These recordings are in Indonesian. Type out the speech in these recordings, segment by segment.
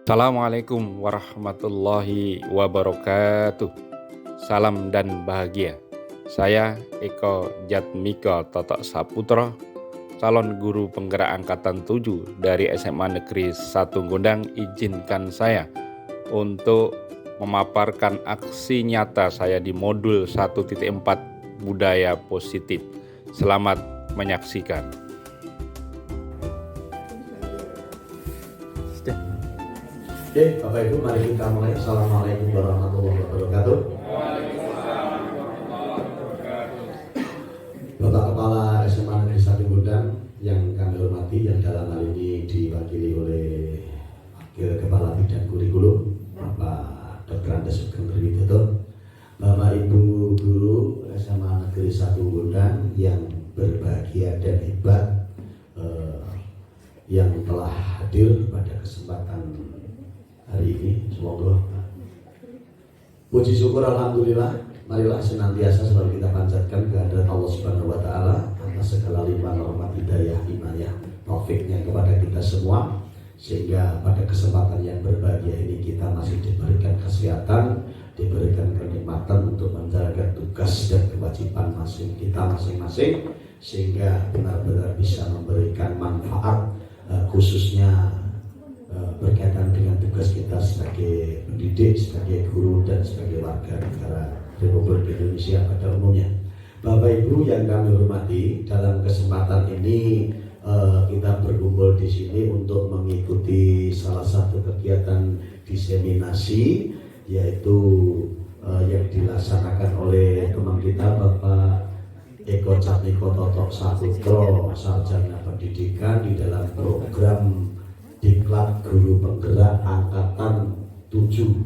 Assalamualaikum warahmatullahi wabarakatuh. Salam dan bahagia. Saya Eko Jatmiko Totok Saputro, calon guru penggerak angkatan 7 dari SMA Negeri 1 Gondang. Izinkan saya untuk memaparkan aksi nyata saya di modul 1.4 budaya positif. Selamat menyaksikan. Oke, Bapak Ibu, mari kita mulai. Assalamualaikum warahmatullahi wabarakatuh. Bapak Kepala SMA Negeri 1 Gondang yang kami hormati, yang dalam hal ini diwakili oleh Wakil Kepala Bidang Kurikulum Bapak Dr. Andes Sugeng Triwidodo, Bapak Ibu Guru SMA Negeri 1 Gondang yang berbahagia dan hebat, yang telah hadir pada kesempatan hari ini. Semoga puji syukur alhamdulillah, marilah senantiasa selalu kita panjatkan kehadirat Allah Subhanahu wa taala atas segala limpahan rahmat, hidayah, inayah, taufiknya kepada kita semua, sehingga pada kesempatan yang berbahagia ini kita masih diberikan kesehatan, diberikan kenikmatan untuk menjalankan tugas dan kewajiban masing-masing, sehingga benar-benar bisa memberikan manfaat, khususnya berkaitan dengan tugas kita sebagai pendidik, sebagai guru, dan sebagai warga negara Republik Indonesia pada umumnya. Bapak Ibu yang kami hormati, dalam kesempatan ini kita berkumpul di sini untuk mengikuti salah satu kegiatan diseminasi, yaitu yang dilaksanakan oleh teman kita Bapak Eko Jatmiko Totok Saputro, sarjana pendidikan di dalam program Diklat Guru Penggerak Angkatan 7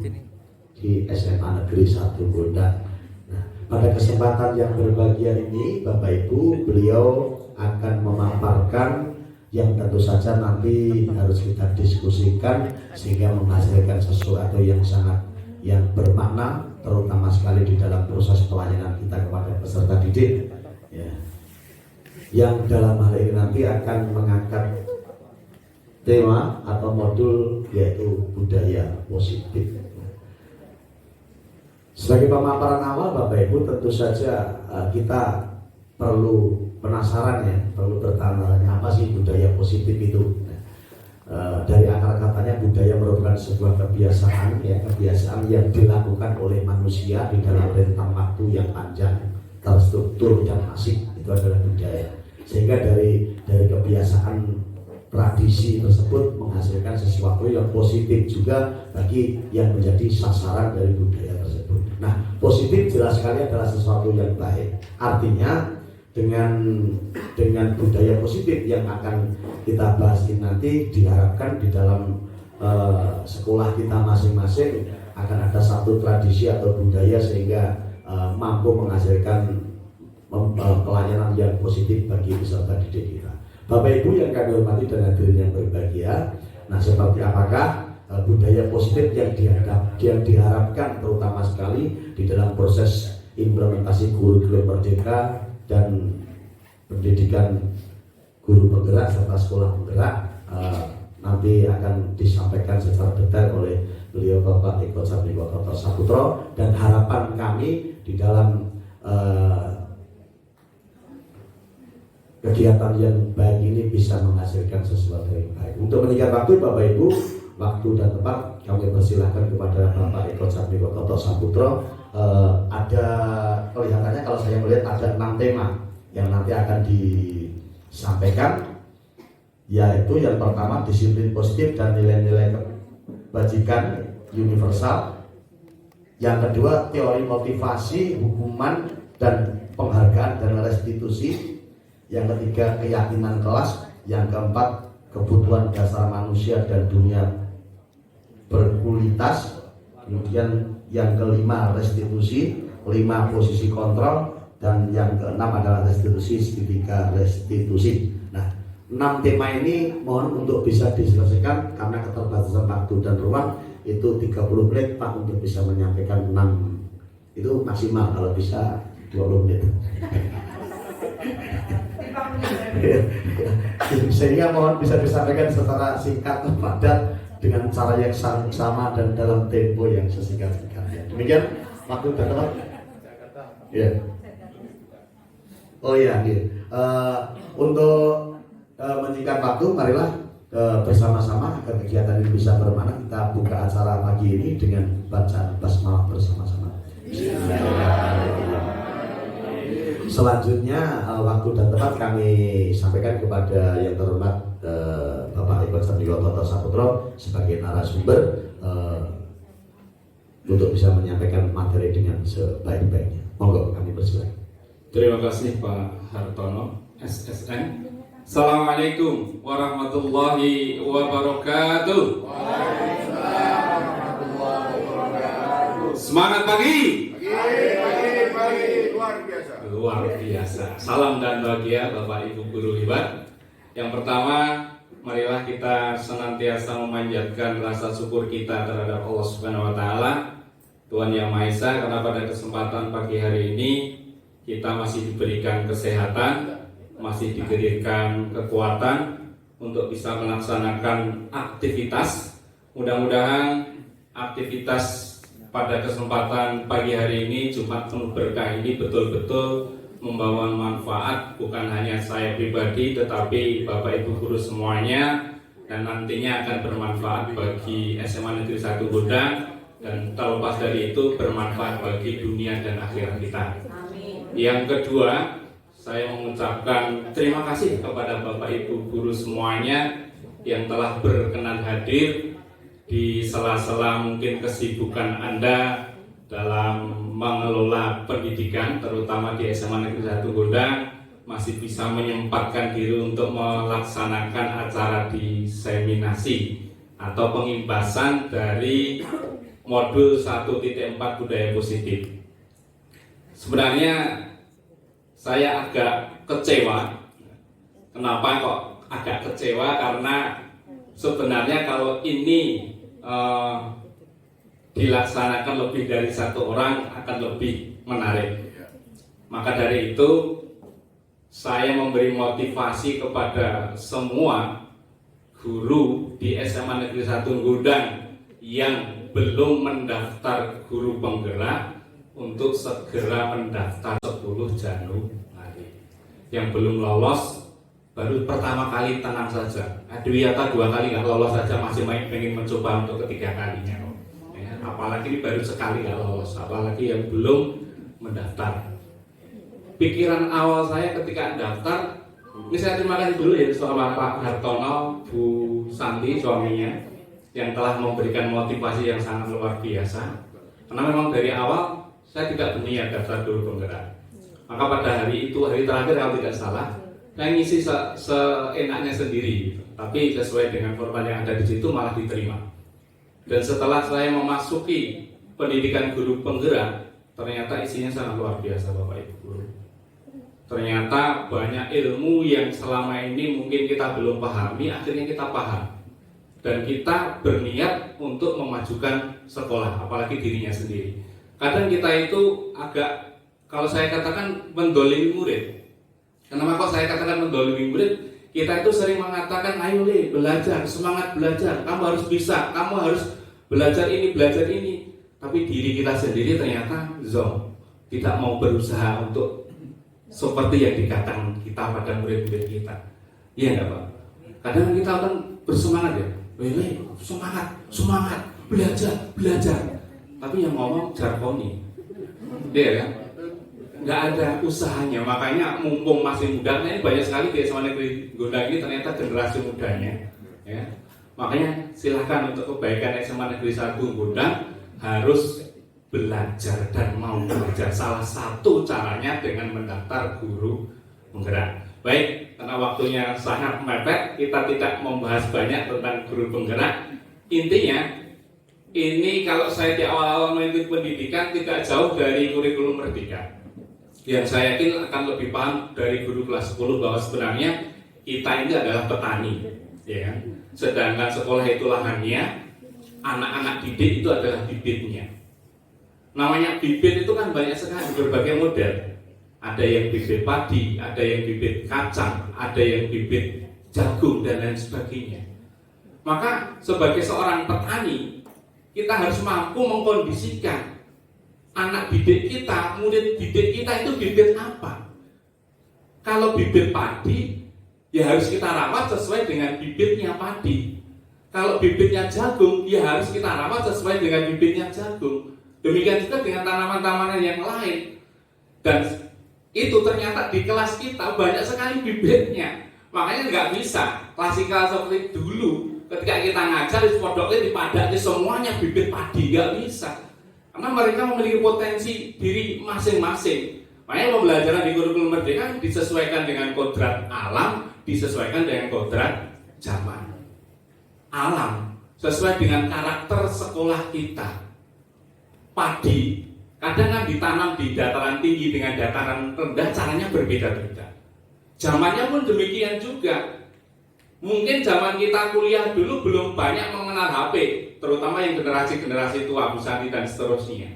di SMA Negeri 1 Gondang. Nah, pada kesempatan yang berbahagia ini, Bapak Ibu, beliau akan memaparkan yang tentu saja nanti harus kita diskusikan sehingga menghasilkan sesuatu yang sangat bermakna, terutama sekali di dalam proses pelayanan kita kepada peserta didik. Ya. Yang dalam hal ini nanti akan mengangkat tema atau modul yaitu budaya positif. Sebagai pemaparan awal, Bapak Ibu, tentu saja kita perlu penasaran, ya, perlu bertanya apa sih budaya positif itu. Dari akar katanya, budaya merupakan sebuah kebiasaan, ya, kebiasaan yang dilakukan oleh manusia di dalam rentang waktu yang panjang, terstruktur dan masif, itu adalah budaya. Sehingga dari kebiasaan tradisi tersebut menghasilkan sesuatu yang positif juga bagi yang menjadi sasaran dari budaya tersebut. Nah, positif jelas sekali adalah sesuatu yang baik. Artinya dengan budaya positif yang akan kita bahas ini nanti, diharapkan di dalam sekolah kita masing-masing akan ada satu tradisi atau budaya sehingga mampu menghasilkan pelayanan yang positif bagi peserta didik kita. Bapak Ibu yang kami hormati dan hadirin yang berbahagia, nah seperti apakah budaya positif yang diharapkan terutama sekali di dalam proses implementasi kurikulum merdeka dan pendidikan guru penggerak serta sekolah penggerak, nanti akan disampaikan secara detail oleh beliau Bapak Eko Jatmiko Totok Saputro, dan harapan kami di dalam kegiatan yang baik ini bisa menghasilkan sesuatu yang baik. Untuk menyingkat waktu, Bapak Ibu, waktu dan tempat kami persilahkan kepada Bapak Eko Jatmiko Totok Saputro. Ada kelihatannya, kalau saya melihat ada 6 tema yang nanti akan disampaikan, yaitu yang pertama disiplin positif dan nilai-nilai kebajikan universal. Yang kedua teori motivasi, hukuman dan penghargaan dan restitusi. Yang ketiga keyakinan kelas. Yang keempat kebutuhan dasar manusia dan dunia berkualitas. Kemudian yang kelima restitusi, 5 posisi kontrol, dan yang keenam adalah restitusi, segitiga restitusi. Nah, 6 tema ini mohon untuk bisa diselesaikan karena keterbatasan waktu dan ruang. Itu 30 menit Pak untuk bisa menyampaikan 6. Itu maksimal, kalau bisa 20 menit. Sehingga mohon bisa disampaikan secara singkat, padat, dengan cara yang sama dan dalam tempo yang sesingkat-singkatnya. Demikian waktu dan tempat. Ya. Oh iya, iya. Untuk menyingkat waktu, marilah bersama-sama agar kegiatan ini bisa bermakna, kita buka acara pagi ini dengan bacaan basmalah bersama-sama. Selanjutnya waktu dan tempat kami sampaikan kepada yang terhormat Bapak Eko Jatmiko Toto Saputro sebagai narasumber untuk bisa menyampaikan materi dengan sebaik-baiknya. Monggo kami persilakan. Terima kasih Pak Hartono, SSN. Assalamualaikum warahmatullahi wabarakatuh. Waalaikumsalam warahmatullahi wabarakatuh. Semangat pagi. Pagi, luar biasa. Luar biasa. Salam dan bahagia Bapak Ibu guru hebat. Yang pertama, marilah kita senantiasa memanjatkan rasa syukur kita terhadap Allah Subhanahu wa taala, Tuhan Yang Maha Esa, karena pada kesempatan pagi hari ini kita masih diberikan kesehatan, masih diberikan kekuatan untuk bisa melaksanakan aktivitas. Mudah-mudahan aktivitas pada kesempatan pagi hari ini, Jumat penuh berkah ini betul-betul membawa manfaat bukan hanya saya pribadi tetapi Bapak Ibu guru semuanya, dan nantinya akan bermanfaat bagi SMA Negeri 1 Gondang, dan terlepas dari itu bermanfaat bagi dunia dan akhirat kita. Yang kedua, saya mengucapkan terima kasih kepada Bapak Ibu guru semuanya yang telah berkenan hadir di sela-sela mungkin kesibukan Anda dalam mengelola pendidikan, terutama di SMA Negeri 1 Gondang, masih bisa menyempatkan diri untuk melaksanakan acara diseminasi atau pengimbasan dari modul 1.4 budaya positif. Sebenarnya saya agak kecewa. Kenapa kok agak kecewa? Karena sebenarnya kalau ini dilaksanakan lebih dari satu orang akan lebih menarik. Maka dari itu saya memberi motivasi kepada semua guru di SMA Negeri 1 Gondang yang belum mendaftar guru penggerak untuk segera mendaftar 10 Januari. Yang belum lolos baru pertama kali tenang saja. Adwiata 2 kali nggak lolos saja masih pengen mencoba untuk ketiga kalinya. Ya, apalagi ini baru sekali nggak lolos, apalagi yang belum mendaftar. Pikiran awal saya ketika daftar, ini saya terima kasih dulu ya sama Pak Hartono, Bu Santi suaminya, yang telah memberikan motivasi yang sangat luar biasa. Karena memang dari awal saya tidak berniat daftar guru penggerak. Maka pada hari itu, hari terakhir kalau tidak salah, saya ngisi seenaknya sendiri, tapi sesuai dengan format yang ada di situ malah diterima. Dan setelah saya memasuki pendidikan guru penggerak, ternyata isinya sangat luar biasa Bapak Ibu guru. Ternyata banyak ilmu yang selama ini mungkin kita belum pahami, akhirnya kita paham. Dan kita berniat untuk memajukan sekolah, apalagi dirinya sendiri. Kadang kita itu agak, kalau saya katakan mendolimi murid. Kenapa kok saya katakan mendolimi murid? Kita itu sering mengatakan, ayo Le, belajar, semangat belajar, kamu harus bisa, kamu harus belajar ini, belajar ini. Tapi diri kita sendiri ternyata zong, tidak mau berusaha untuk seperti yang dikatakan kita pada murid-murid kita. Iya enggak Pak? Kadang kita kan bersemangat ya, Le, semangat, belajar. Tapi yang ngomong jargoni, dia kan? Nggak ada usahanya. Makanya mumpung masih muda, ini banyak sekali di SMA Negeri Gondang ini ternyata generasi mudanya ya. Makanya silahkan untuk kebaikan SMA Negeri 1 Gondang harus belajar dan mau belajar. Salah satu caranya dengan mendaftar guru penggerak. Baik, karena waktunya sangat mepet, kita tidak membahas banyak tentang guru penggerak. Intinya ini kalau saya di awal-awal mengikuti pendidikan tidak jauh dari kurikulum Merdeka. Yang saya yakin akan lebih paham dari guru kelas 10 bahwa sebenarnya kita ini adalah petani, ya. Sedangkan sekolah itu lahannya, anak-anak didik itu adalah bibitnya. Namanya bibit itu kan banyak sekali berbagai model. Ada yang bibit padi, ada yang bibit kacang, ada yang bibit jagung dan lain sebagainya. Maka sebagai seorang petani, kita harus mampu mengkondisikan anak didik kita, murid didik kita itu bibit apa. Kalau bibit padi, ya harus kita rawat sesuai dengan bibitnya padi. Kalau bibitnya jagung, ya harus kita rawat sesuai dengan bibitnya jagung. Demikian juga dengan tanaman-tanaman yang lain. Dan itu ternyata di kelas kita banyak sekali bibitnya. Makanya nggak bisa klasikal seperti dulu. Ketika kita ngajar di pondoknya dipadati semuanya bibit padi, nggak bisa. Karena mereka memiliki potensi diri masing-masing. Makanya pembelajaran di kurikulum merdeka disesuaikan dengan kodrat alam, disesuaikan dengan kodrat zaman. Alam sesuai dengan karakter sekolah kita. Padi kadang kan ditanam di dataran tinggi dengan dataran rendah, caranya berbeda-beda. Zamannya pun demikian juga. Mungkin zaman kita kuliah dulu belum banyak mengenal HP, terutama yang generasi-generasi tua, Bu Santi dan seterusnya.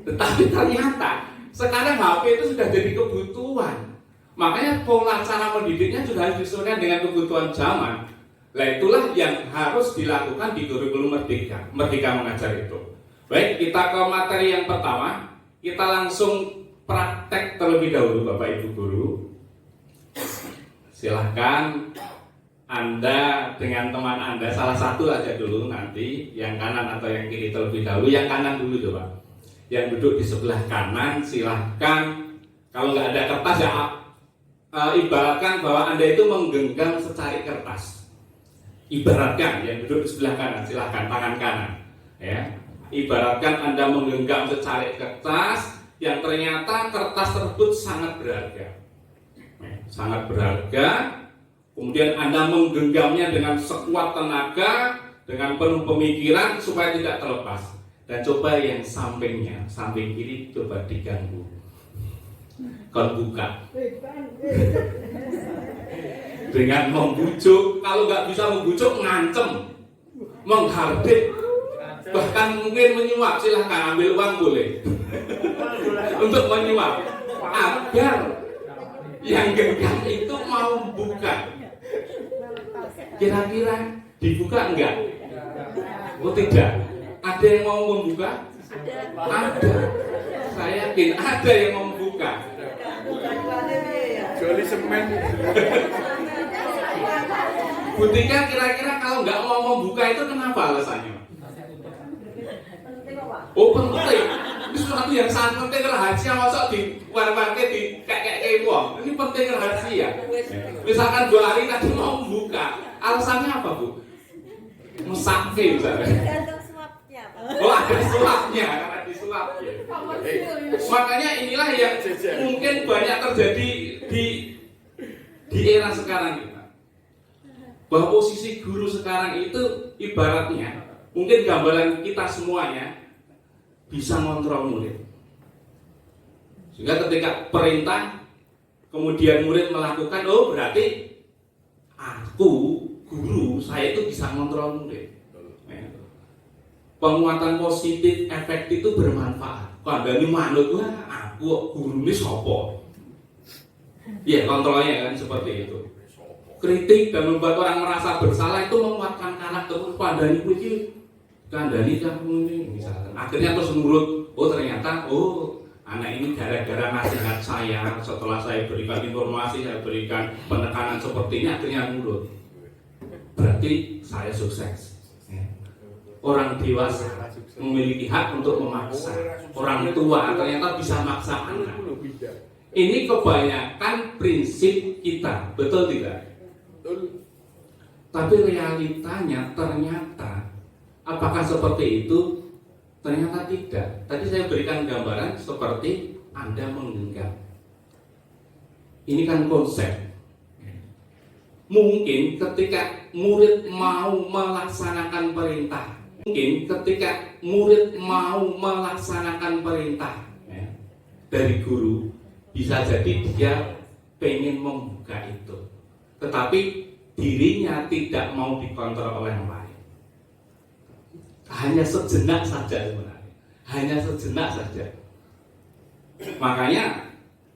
Tetapi ternyata sekarang HP itu sudah jadi kebutuhan. Makanya pola cara mendidiknya juga harus disesuaikan dengan kebutuhan zaman. Nah itulah yang harus dilakukan di kurikulum merdeka, merdeka mengajar itu. Baik, kita ke materi yang pertama. Kita langsung praktek terlebih dahulu Bapak Ibu Guru. Silahkan Anda dengan teman Anda, salah satu aja dulu nanti, yang kanan atau yang kiri terlebih dahulu. Yang kanan dulu coba. Yang duduk di sebelah kanan silahkan. Kalau nggak ada kertas ya ibaratkan bahwa Anda itu menggenggam secari kertas. Ibaratkan yang duduk di sebelah kanan silahkan tangan kanan ya. Ibaratkan Anda menggenggam secari kertas yang ternyata kertas tersebut sangat berharga. Sangat berharga, kemudian Anda menggenggamnya dengan sekuat tenaga, dengan penuh pemikiran supaya tidak terlepas. Dan coba yang sampingnya, samping kiri coba diganggu. Kalau buka dengan membujuk, kalau nggak bisa membujuk ngancem, menghardik, bahkan mungkin menyuap. Silahkan ambil uang boleh untuk menyuap agar yang genggam itu mau buka. Kira-kira dibuka enggak? Oh tidak. Ada yang mau membuka? Ada. Saya yakin ada yang mau membuka. Joli semen. Butika kira-kira kalau nggak mau membuka itu kenapa alasannya? Oh penting. Ini sesuatu yang sangat penting, rahasia, masa di war-warnya di kayak wong. Ini penting rahasia. Misalkan Bu Ari tadi mau membuka, alasannya apa Bu? Mesake misalnya. Oh ada suapnya, karena disuap ya. Makanya inilah yang mungkin banyak terjadi di era sekarang kita. Bahwa posisi guru sekarang itu ibaratnya mungkin gambaran kita semuanya bisa mengontrol murid. Sehingga ketika perintah kemudian murid melakukan, oh berarti aku guru saya itu bisa mengontrol murid. Penguatan positif efektif itu bermanfaat. Kandani manut, wah aku guru ini sopo. Ya kontrolnya kan seperti itu. Kritik dan membuat orang merasa bersalah itu menguatkan karakter. Kandani ini kandani kamu ini misalkan. Akhirnya terus nurut. Oh ternyata anak ini gara-gara nasihat saya, setelah saya berikan informasi, saya berikan penekanan seperti ini, akhirnya nurut. Berarti saya sukses. Orang dewasa memiliki hak untuk memaksa. Orang tua ternyata bisa maksa anak. Ini kebanyakan prinsip kita, betul tidak? Betul. Tapi realitanya ternyata apakah seperti itu? Ternyata tidak. Tadi saya berikan gambaran seperti Anda menggenggam. Ini kan konsep. Mungkin ketika murid mau melaksanakan perintah, dari guru, bisa jadi dia pengen membuka itu, tetapi dirinya tidak mau dikontrol oleh yang lain. Hanya sejenak saja sebenarnya, hanya sejenak saja. Makanya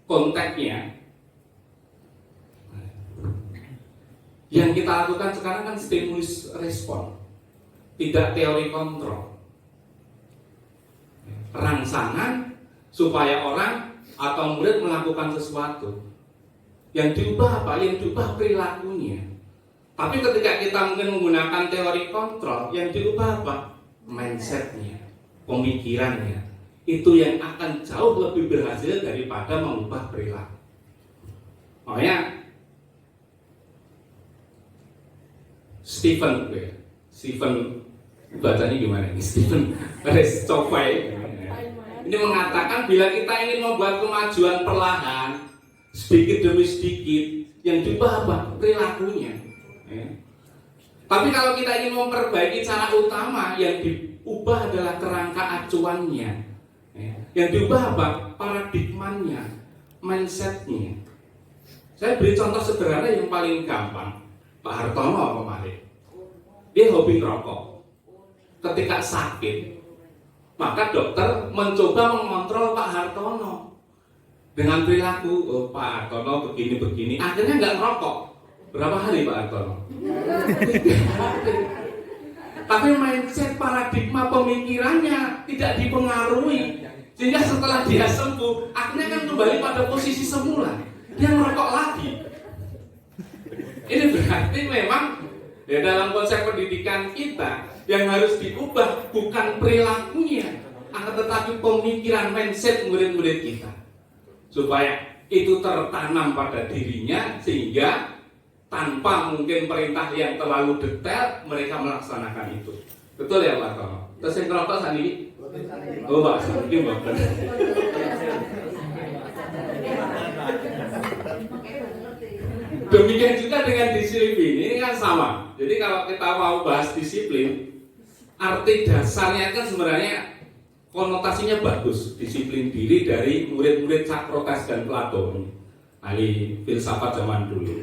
konteksnya Yang kita lakukan sekarang kan stimulus respon, tidak teori kontrol. Rangsangan supaya orang atau murid melakukan sesuatu. Yang diubah apa? Yang diubah perilakunya. Tapi ketika kita mungkin menggunakan teori kontrol, yang diubah apa? Mindsetnya, pemikirannya. Itu yang akan jauh lebih berhasil daripada mengubah perilaku. Makanya Stephen bacanya gimana ini? Stephen Covey ini mengatakan bila kita ingin membuat kemajuan perlahan, sedikit demi sedikit, yang diubah apa? Perilakunya. Tapi kalau kita ingin memperbaiki cara utama, yang diubah adalah kerangka acuannya. Yang diubah apa? Paradigmanya, mindsetnya. Saya beri contoh sederhana yang paling gampang. Pak Hartono kemarin, dia hobi rokok. Ketika sakit, maka dokter mencoba mengontrol Pak Hartono dengan perilaku, oh Pak Hartono begini-begini. Akhirnya nggak ngerokok. Berapa hari Pak Hartono? 3 hari. Tapi mindset, paradigma pemikirannya tidak dipengaruhi. Sehingga setelah dia sembuh, akhirnya kan kembali pada posisi semula. Dia merokok lagi. Ini berarti memang ya, dalam konsep pendidikan kita yang harus diubah bukan perilakunya, akan tetapi pemikiran, mindset murid-murid kita, supaya itu tertanam pada dirinya, sehingga tanpa mungkin perintah yang terlalu detail mereka melaksanakan itu. Betul ya Pak Tono? Terus yang merokok saat ini? Oh Pak, ini Pak. Demikian juga dengan disiplin, ini kan sama. Jadi kalau kita mau bahas disiplin, arti dasarnya kan sebenarnya konotasinya bagus. Disiplin diri dari murid-murid Socrates dan Plato, ahli filsafat zaman dulu.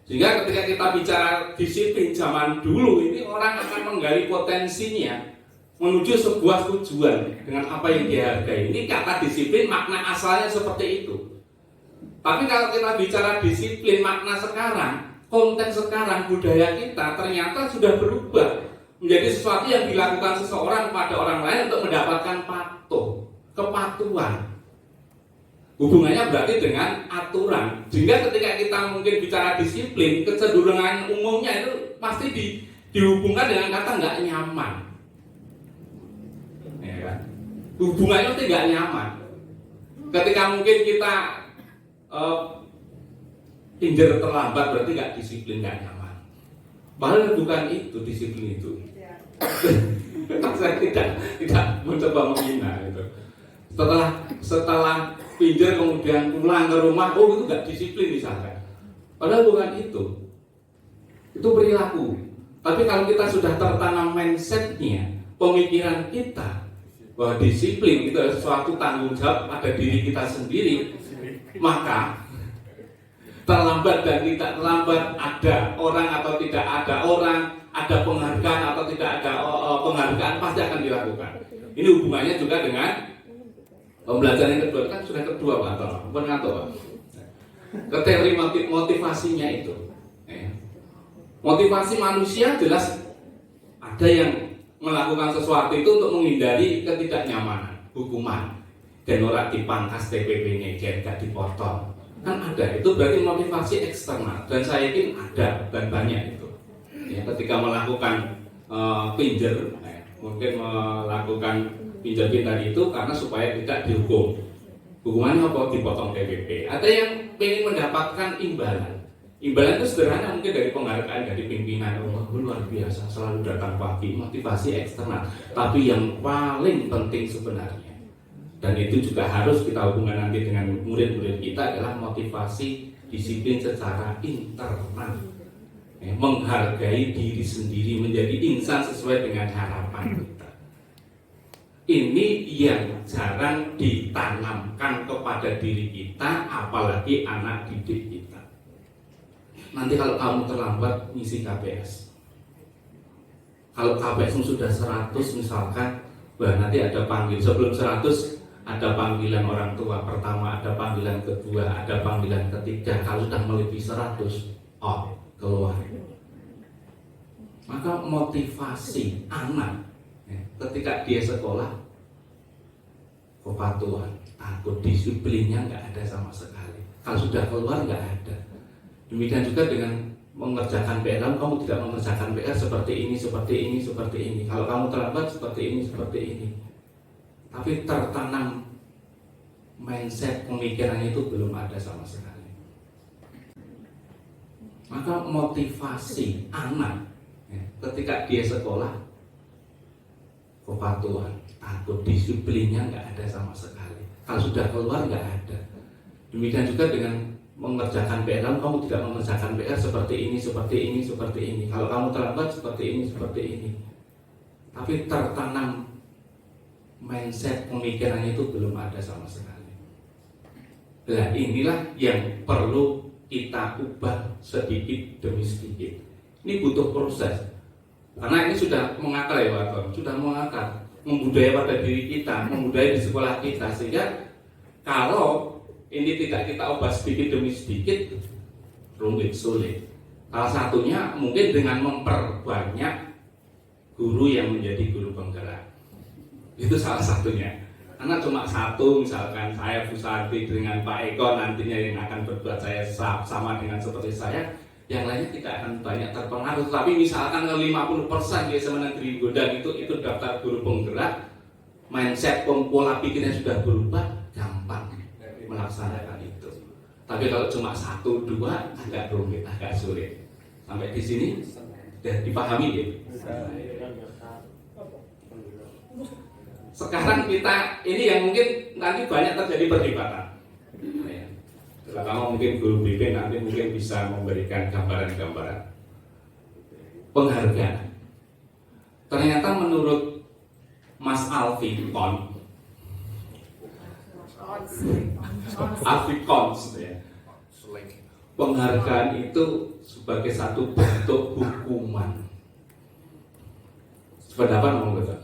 Sehingga ketika kita bicara disiplin zaman dulu, ini orang akan menggali potensinya menuju sebuah tujuan dengan apa yang dihargai. Ini kata disiplin, makna asalnya seperti itu. Tapi kalau kita bicara disiplin makna sekarang, konteks sekarang, budaya kita ternyata sudah berubah menjadi sesuatu yang dilakukan seseorang pada orang lain untuk mendapatkan kepatuhan. Hubungannya berarti dengan aturan. Sehingga ketika kita mungkin bicara disiplin, kecenderungan umumnya itu pasti dihubungkan dengan kata nggak nyaman. Ya kan? Hubungannya pasti nggak nyaman. Ketika mungkin kita pinjer terlambat berarti nggak disiplin, nggak nyaman. Padahal bukan itu disiplin itu. Saya tidak mencoba menghina itu. Setelah pinjer kemudian pulang ke rumah, oh itu nggak disiplin misalkan. Padahal bukan itu. Itu perilaku. Tapi kalau kita sudah tertanam mindsetnya, pemikiran kita bahwa disiplin itu adalah suatu tanggung jawab pada diri kita sendiri, maka terlambat dan tidak terlambat, ada orang atau tidak ada orang, ada penghargaan atau tidak ada penghargaan, pasti akan dilakukan. Ini hubungannya juga dengan pembelajaran yang kedua, kan sudah kedua Pak Anton, bukan ngantuk Pak. Ke teori motivasinya itu. Motivasi manusia jelas ada yang melakukan sesuatu itu untuk menghindari ketidaknyamanan, hukuman. Dan orang dipangkas TPP-nya, gak dipotong. Kan ada, itu berarti motivasi eksternal. Dan saya yakin ada dan banyak itu. Ya, ketika melakukan pinjer, mungkin melakukan pinjam-pinjam itu karena supaya tidak dihukum. Hukumannya apa? Dipotong TPP. Ada yang ingin mendapatkan imbalan. Imbalan itu sederhana, mungkin dari penghargaan dari pimpinan. Oh, luar biasa, selalu datang pagi, motivasi eksternal. Tapi yang paling penting sebenarnya, dan itu juga harus kita hubungkan nanti dengan murid-murid kita, adalah motivasi disiplin secara internal. Menghargai diri sendiri, menjadi insan sesuai dengan harapan kita. Ini yang jarang ditanamkan kepada diri kita, apalagi anak didik kita. Nanti kalau kamu terlambat ngisi KPS, kalau KPS sudah 100 misalkan, nanti ada panggil sebelum 100, ada panggilan orang tua pertama, ada panggilan kedua, ada panggilan ketiga. Kalau sudah melebihi 100, keluar. Maka motivasi anak ketika dia sekolah, kepatuhan, takut, disiplinnya nggak ada sama sekali. Kalau sudah keluar nggak ada. Demikian juga dengan mengerjakan PR, kamu tidak mengerjakan PR seperti ini, seperti ini, seperti ini. Kalau kamu terlambat seperti ini, seperti ini. Tapi tertanam mindset pemikirannya itu belum ada sama sekali. Maka motivasi anak ketika dia sekolah, kepatuhan, takut, disiplinnya nggak ada sama sekali. Kalau sudah keluar nggak ada. Demikian juga dengan mengerjakan PR, kamu tidak mengerjakan PR seperti ini, seperti ini, seperti ini. Kalau kamu terlambat seperti ini, seperti ini. Tapi tertanam mindset pemikirannya itu belum ada sama sekali. Nah, inilah yang perlu kita ubah sedikit demi sedikit. Ini butuh proses. Karena ini sudah mengakar ya Pak Tom, sudah mengakar, membudaya pada diri kita, membudaya di sekolah kita, sehingga kalau ini tidak kita ubah sedikit demi sedikit, rumit, sulit. Salah satunya mungkin dengan memperbanyak guru yang menjadi guru penggerak. Itu salah satunya. Karena cuma satu, misalkan saya Bu Sarti dengan Pak Eko nantinya yang akan berbuat saya sama dengan seperti saya, yang lainnya tidak akan banyak terpengaruh. Tapi misalkan 50% di SMA Negeri Gondang itu daftar guru penggerak, mindset pola pikirnya sudah berubah, gampang melaksanakan itu. Tapi kalau cuma 1-2 agak rumit, agak sulit. Sampai di sini sudah dipahami ya. Sekarang kita ini yang mungkin nanti banyak terjadi perdebatan. Terutama mungkin guru bimbing nanti mungkin bisa memberikan gambaran-gambaran penghargaan. Ternyata menurut Mas Alfi Kons ya, penghargaan itu sebagai satu bentuk hukuman. Sependapat mau betul?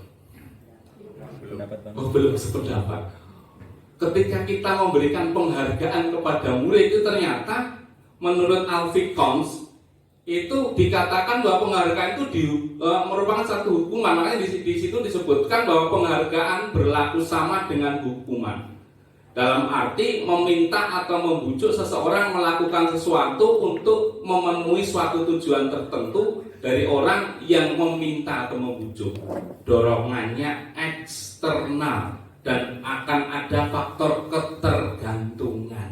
Oh, belum sependapat. Ketika kita memberikan penghargaan kepada murid itu ternyata menurut Alfie Kons itu dikatakan bahwa penghargaan itu merupakan satu hukuman. Makanya di situ disebutkan bahwa penghargaan berlaku sama dengan hukuman. Dalam arti meminta atau membujuk seseorang melakukan sesuatu untuk memenuhi suatu tujuan tertentu dari orang yang meminta atau membujuk. Dorongannya eksternal dan akan ada faktor ketergantungan.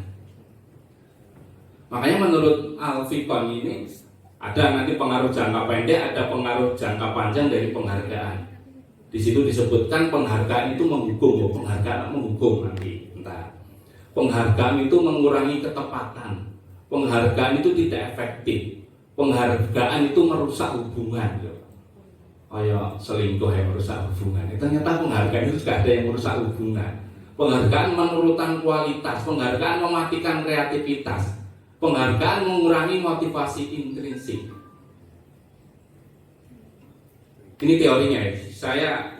Makanya menurut Alfikon ini ada nanti pengaruh jangka pendek, ada pengaruh jangka panjang dari penghargaan. Di situ disebutkan penghargaan itu menghukum, penghargaan menghukum nanti. Entah. Penghargaan itu mengurangi ketepatan. Penghargaan itu tidak efektif. Penghargaan itu merusak hubungan. Kayak selingkuh yang merusak hubungan. Ternyata penghargaan itu juga ada yang merusak hubungan. Penghargaan menurunkan kualitas, penghargaan mematikan kreativitas, penghargaan mengurangi motivasi intrinsik. Ini teorinya. Saya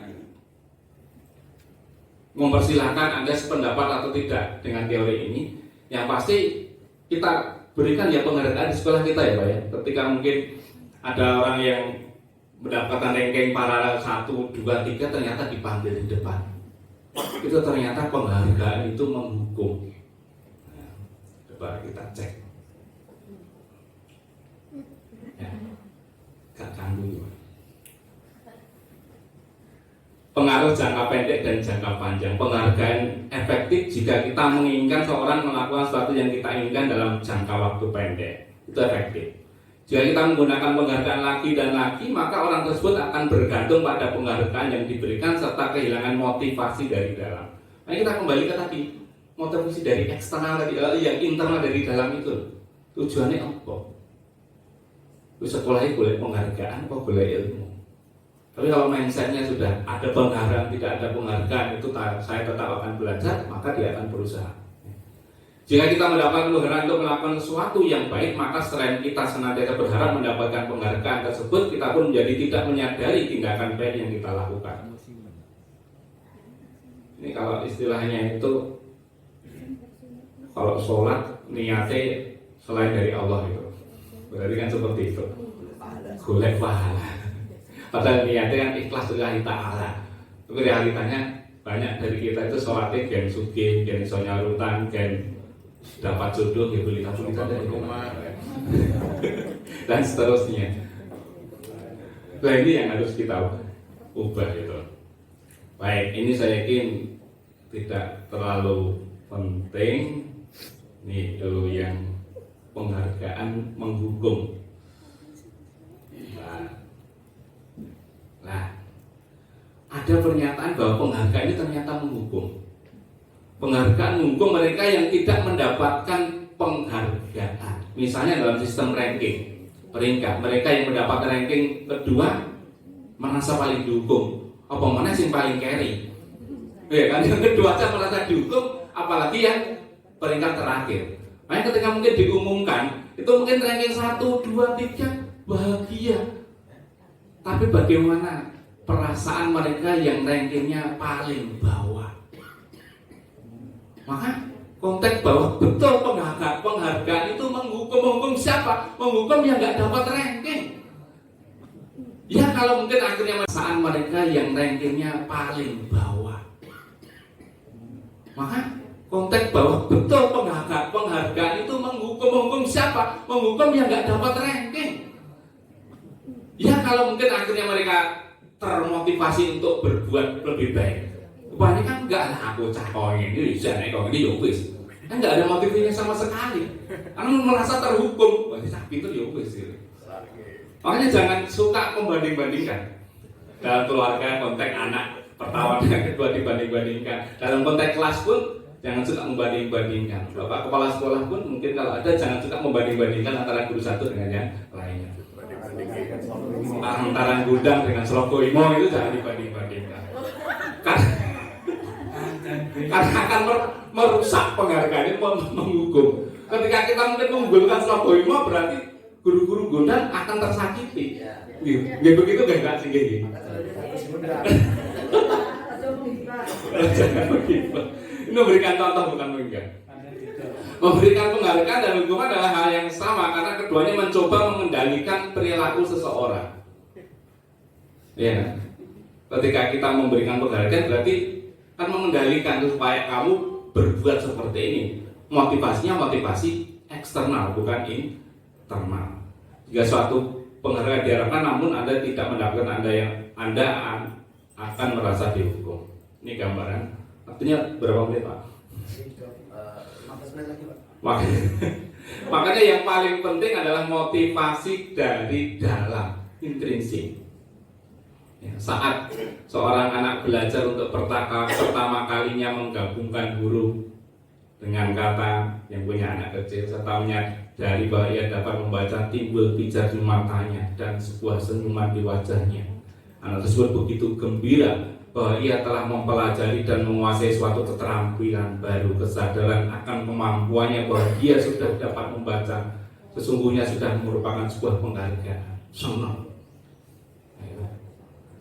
mempersilahkan Anda sependapat atau tidak dengan teori ini. Yang pasti kita berikan ya penghargaan di sekolah kita ya Pak ya. Ketika mungkin ada orang yang mendapatkan ranking paralel 1, 2, 3 ternyata dipanggil di depan. Itu ternyata penghargaan itu menghukum. Nah, coba kita cek. Ya, gak kandung. Pengaruh jangka pendek dan jangka panjang. Penghargaan efektif jika kita menginginkan seorang melakukan sesuatu yang kita inginkan dalam jangka waktu pendek. Itu efektif. Jika kita menggunakan penghargaan lagi dan lagi, maka orang tersebut akan bergantung pada penghargaan yang diberikan serta kehilangan motivasi dari dalam. Nah, kita kembali ke tadi, motivasi dari eksternal tadi, yang internal dari dalam itu. Tujuannya apa? Sekolahnya boleh penghargaan, apa boleh ilmu? Tapi kalau mindsetnya sudah ada penghargaan, tidak ada penghargaan, itu saya tetap akan belajar, maka dia akan berusaha. Jika kita mendapatkan penghargaan untuk melakukan sesuatu yang baik, maka selain kita senantiasa berharap mendapatkan penghargaan tersebut, kita pun menjadi tidak menyadari tindakan baik yang kita lakukan. Ini kalau istilahnya itu, kalau sholat niatnya selain dari Allah itu. Berarti kan seperti itu. Golek pahala. Padahal niatnya kan ikhlas lillahi ta'ala. Tapi realitanya banyak dari kita itu sholatnya gen sugih, gen iso nyarutan, gen dapat jodoh, ya beli kamu kita dari rumah dan seterusnya. Nah ini yang harus kita ubah gitu. Baik, ini saya yakin tidak terlalu penting. Nih dulu yang penghargaan menghukum. Nah, ada pernyataan bahwa penghargaan ini ternyata menghukum. Penghargaan menghukum mereka yang tidak mendapatkan penghargaan. Misalnya dalam sistem ranking peringkat, mereka yang mendapat ranking kedua merasa paling dihukum. Apa mana sih paling carry? Ya kan, yang kedua aja merasa dihukum, apalagi yang peringkat terakhir. Makanya ketika mungkin diumumkan, itu mungkin ranking 1, 2, 3 bahagia. Tapi bagaimana perasaan mereka yang rankingnya paling bawah? Maka konteks bahwa betul penghargaan itu menghukum siapa? Menghukum yang nggak dapat ranking. Ya kalau mungkin akhirnya perasaan mereka yang rankingnya paling bawah. Maka konteks bahwa betul penghargaan itu menghukum siapa? Menghukum yang nggak dapat ranking. Ya kalau mungkin akhirnya mereka termotivasi untuk berbuat lebih baik. Wah ini kan nggak ada aku cakong ini, jangan kau ini yowis. Kan nggak ada motivasinya sama sekali. Karena merasa terhukum. Wah ini sakit itu yowis. Makanya jangan suka membanding-bandingkan. Dalam keluarga konteks anak pertama dan kedua dibanding-bandingkan. Dalam konteks kelas pun jangan suka membanding-bandingkan. Bapak kepala sekolah pun mungkin kalau ada jangan suka membanding-bandingkan antara guru satu dengan yang lainnya. Antara gudang dengan Seloko Imo itu jangan dibanding-bandingkan. Karena akan merusak penghargaan ini, menghukum. Ketika kita mungkin mengunggulkan Seloko Imo berarti guru-guru gudang akan tersakiti. Ya begitu enggak sih gini. Jangan begitu. Ini memberikan contoh bukan mengingat. Memberikan penghargaan dan hukuman adalah hal yang sama karena keduanya mencoba mengendalikan perilaku seseorang. Ya, ketika kita memberikan penghargaan berarti kan mengendalikan supaya kamu berbuat seperti ini. Motivasinya motivasi eksternal bukan internal. Jika suatu penghargaan diharapkan namun Anda tidak mendapatkan Anda akan merasa dihukum. Ini gambaran. Artinya berapa menit Pak? 15 menit lagi Pak. Makanya yang paling penting adalah motivasi dari dalam, intrinsik. Ya, saat seorang anak belajar untuk pertama kalinya menggabungkan huruf dengan kata yang punya anak kecil, serta menyadari bahwa ia dapat membaca, timbul pijar di matanya dan sebuah senyuman di wajahnya. Anak tersebut begitu gembira bahwa ia telah mempelajari dan menguasai suatu keterampilan baru. Kesadaran akan kemampuannya bahwa dia sudah dapat membaca sesungguhnya sudah merupakan sebuah penghargaan. Senang.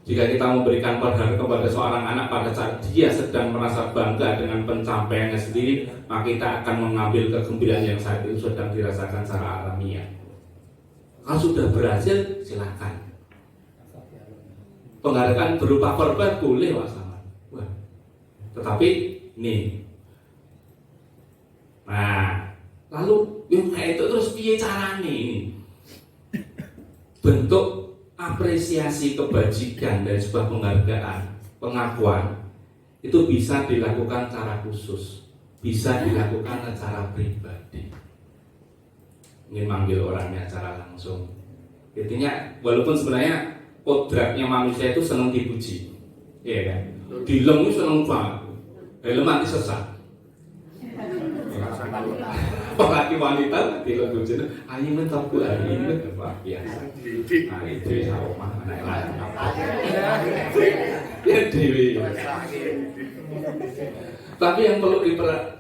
Jika kita memberikan penghargaan kepada seorang anak pada saat dia sedang merasa bangga dengan pencapaiannya sendiri, maka kita akan mengambil kegembiraan yang saat itu sedang dirasakan secara alamiah. Kalau sudah berhasil, silakan. Penghargaan berupa verbal boleh wasaman. Tetapi nih, nah lalu yang kayak itu terus piye caranya ini? Bentuk apresiasi kebajikan dari sebuah penghargaan, pengakuan itu bisa dilakukan secara khusus, bisa dilakukan secara pribadi. Ingin manggil orangnya secara langsung. Intinya walaupun sebenarnya kodratnya manusia itu senang dipuji, iya kan? Dilem itu senang banget, helm nanti sesat. Apalagi wanita di lucu ayo mentok hari ini luar biasa. Nah itu sama mana Dewi. Tapi yang perlu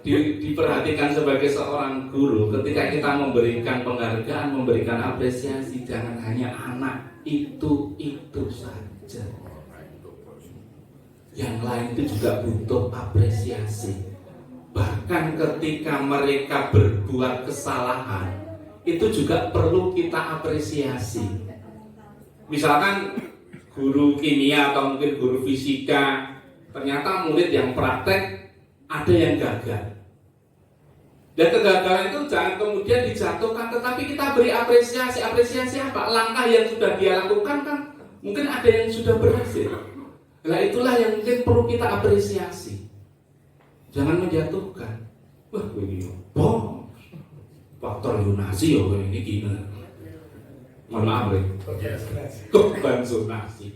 diperhatikan sebagai seorang guru ketika kita memberikan penghargaan, memberikan apresiasi, jangan hanya anak itu saja. Yang lain itu juga butuh apresiasi. Bahkan ketika mereka berbuat kesalahan, itu juga perlu kita apresiasi. Misalkan guru kimia atau mungkin guru fisika, ternyata murid yang praktek ada yang gagal. Dan kegagalan itu jangan kemudian dijatuhkan, tetapi kita beri apresiasi. Apresiasi apa? Langkah yang sudah dia lakukan kan mungkin ada yang sudah berhasil. Nah itulah yang mungkin perlu kita apresiasi. Jangan menjatuhkan. Wah ini bom, faktor zonasi ya ini gimana? Mohon maaf ya. Keban zonasi.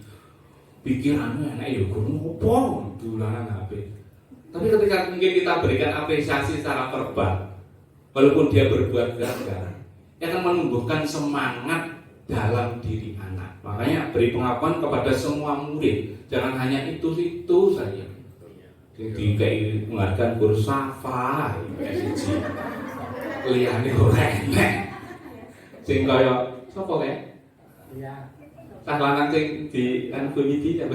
Pikirannya enak ya guru bom dolanan HP. Tapi ketika mungkin kita berikan apresiasi secara verbal, walaupun dia berbuat gagal, akan menumbuhkan semangat dalam diri anak. Makanya beri pengakuan kepada semua murid, jangan hanya itu saja. Jadi kayak menghargai guru Safa, SC, liane enek. Sing kaya sapa kae? Iya. Tah lanang sing di kan kuniti apa?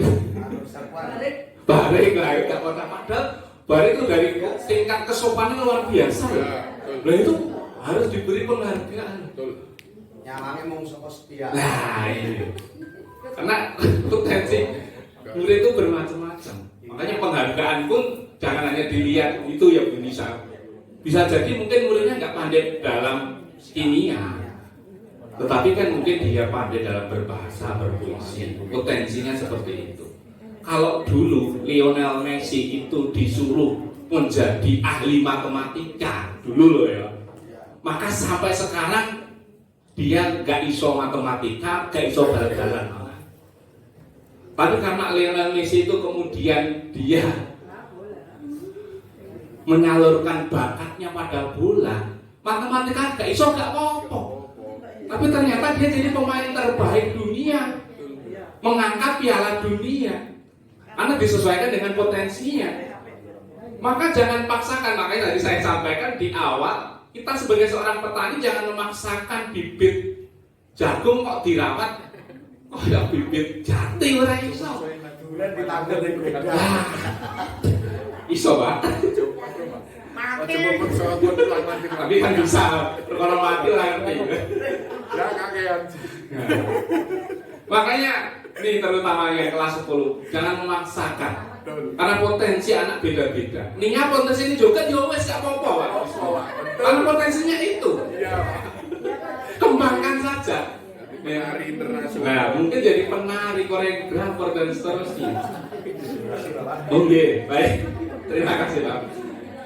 Bareng lah, gak pernah padahal bareng itu dari tingkat kesopanan luar biasa ya. Nah itu harus diberi penghargaan. Nyamannya mau saka setia. Nah ini, karena potensi murid itu bermacam-macam. Makanya penghargaan pun jangan hanya dilihat itu ya bisa jadi mungkin muridnya nggak pandai dalam kimia, tetapi kan mungkin dia pandai dalam berbahasa, berpuisi. Potensinya seperti itu. Kalau dulu Lionel Messi itu disuruh menjadi ahli matematika dulu loh ya, maka sampai sekarang dia nggak iso matematika, nggak iso bal-balan. Tapi karena Lionel Messi itu kemudian dia menyalurkan bakatnya pada bola, matematika gak iso gak apa-apa. Tapi ternyata dia jadi pemain terbaik dunia, mengangkat piala dunia. Karena disesuaikan dengan potensinya. Maka jangan paksakan. Makanya tadi saya sampaikan di awal, kita sebagai seorang petani jangan memaksakan bibit jagung kok dirawat. Oh ya bibit jati ora iso. Duren ditanggal ning beda. Iso, Pak. Tapi kan bisa perkara mati lah ngerti. Ya kakean. Makanya ini terutama yang kelas 10 jangan memaksakan. Karena potensi anak beda-beda. Ninya potensi ini juga ya wis gak apa-apa, Pak. Karena potensinya itu. Kembangkan saja. Penari internasional. Nah, mungkin jadi penari, koreografer dan seterusnya. Oke, baik. Terima kasih, Pak.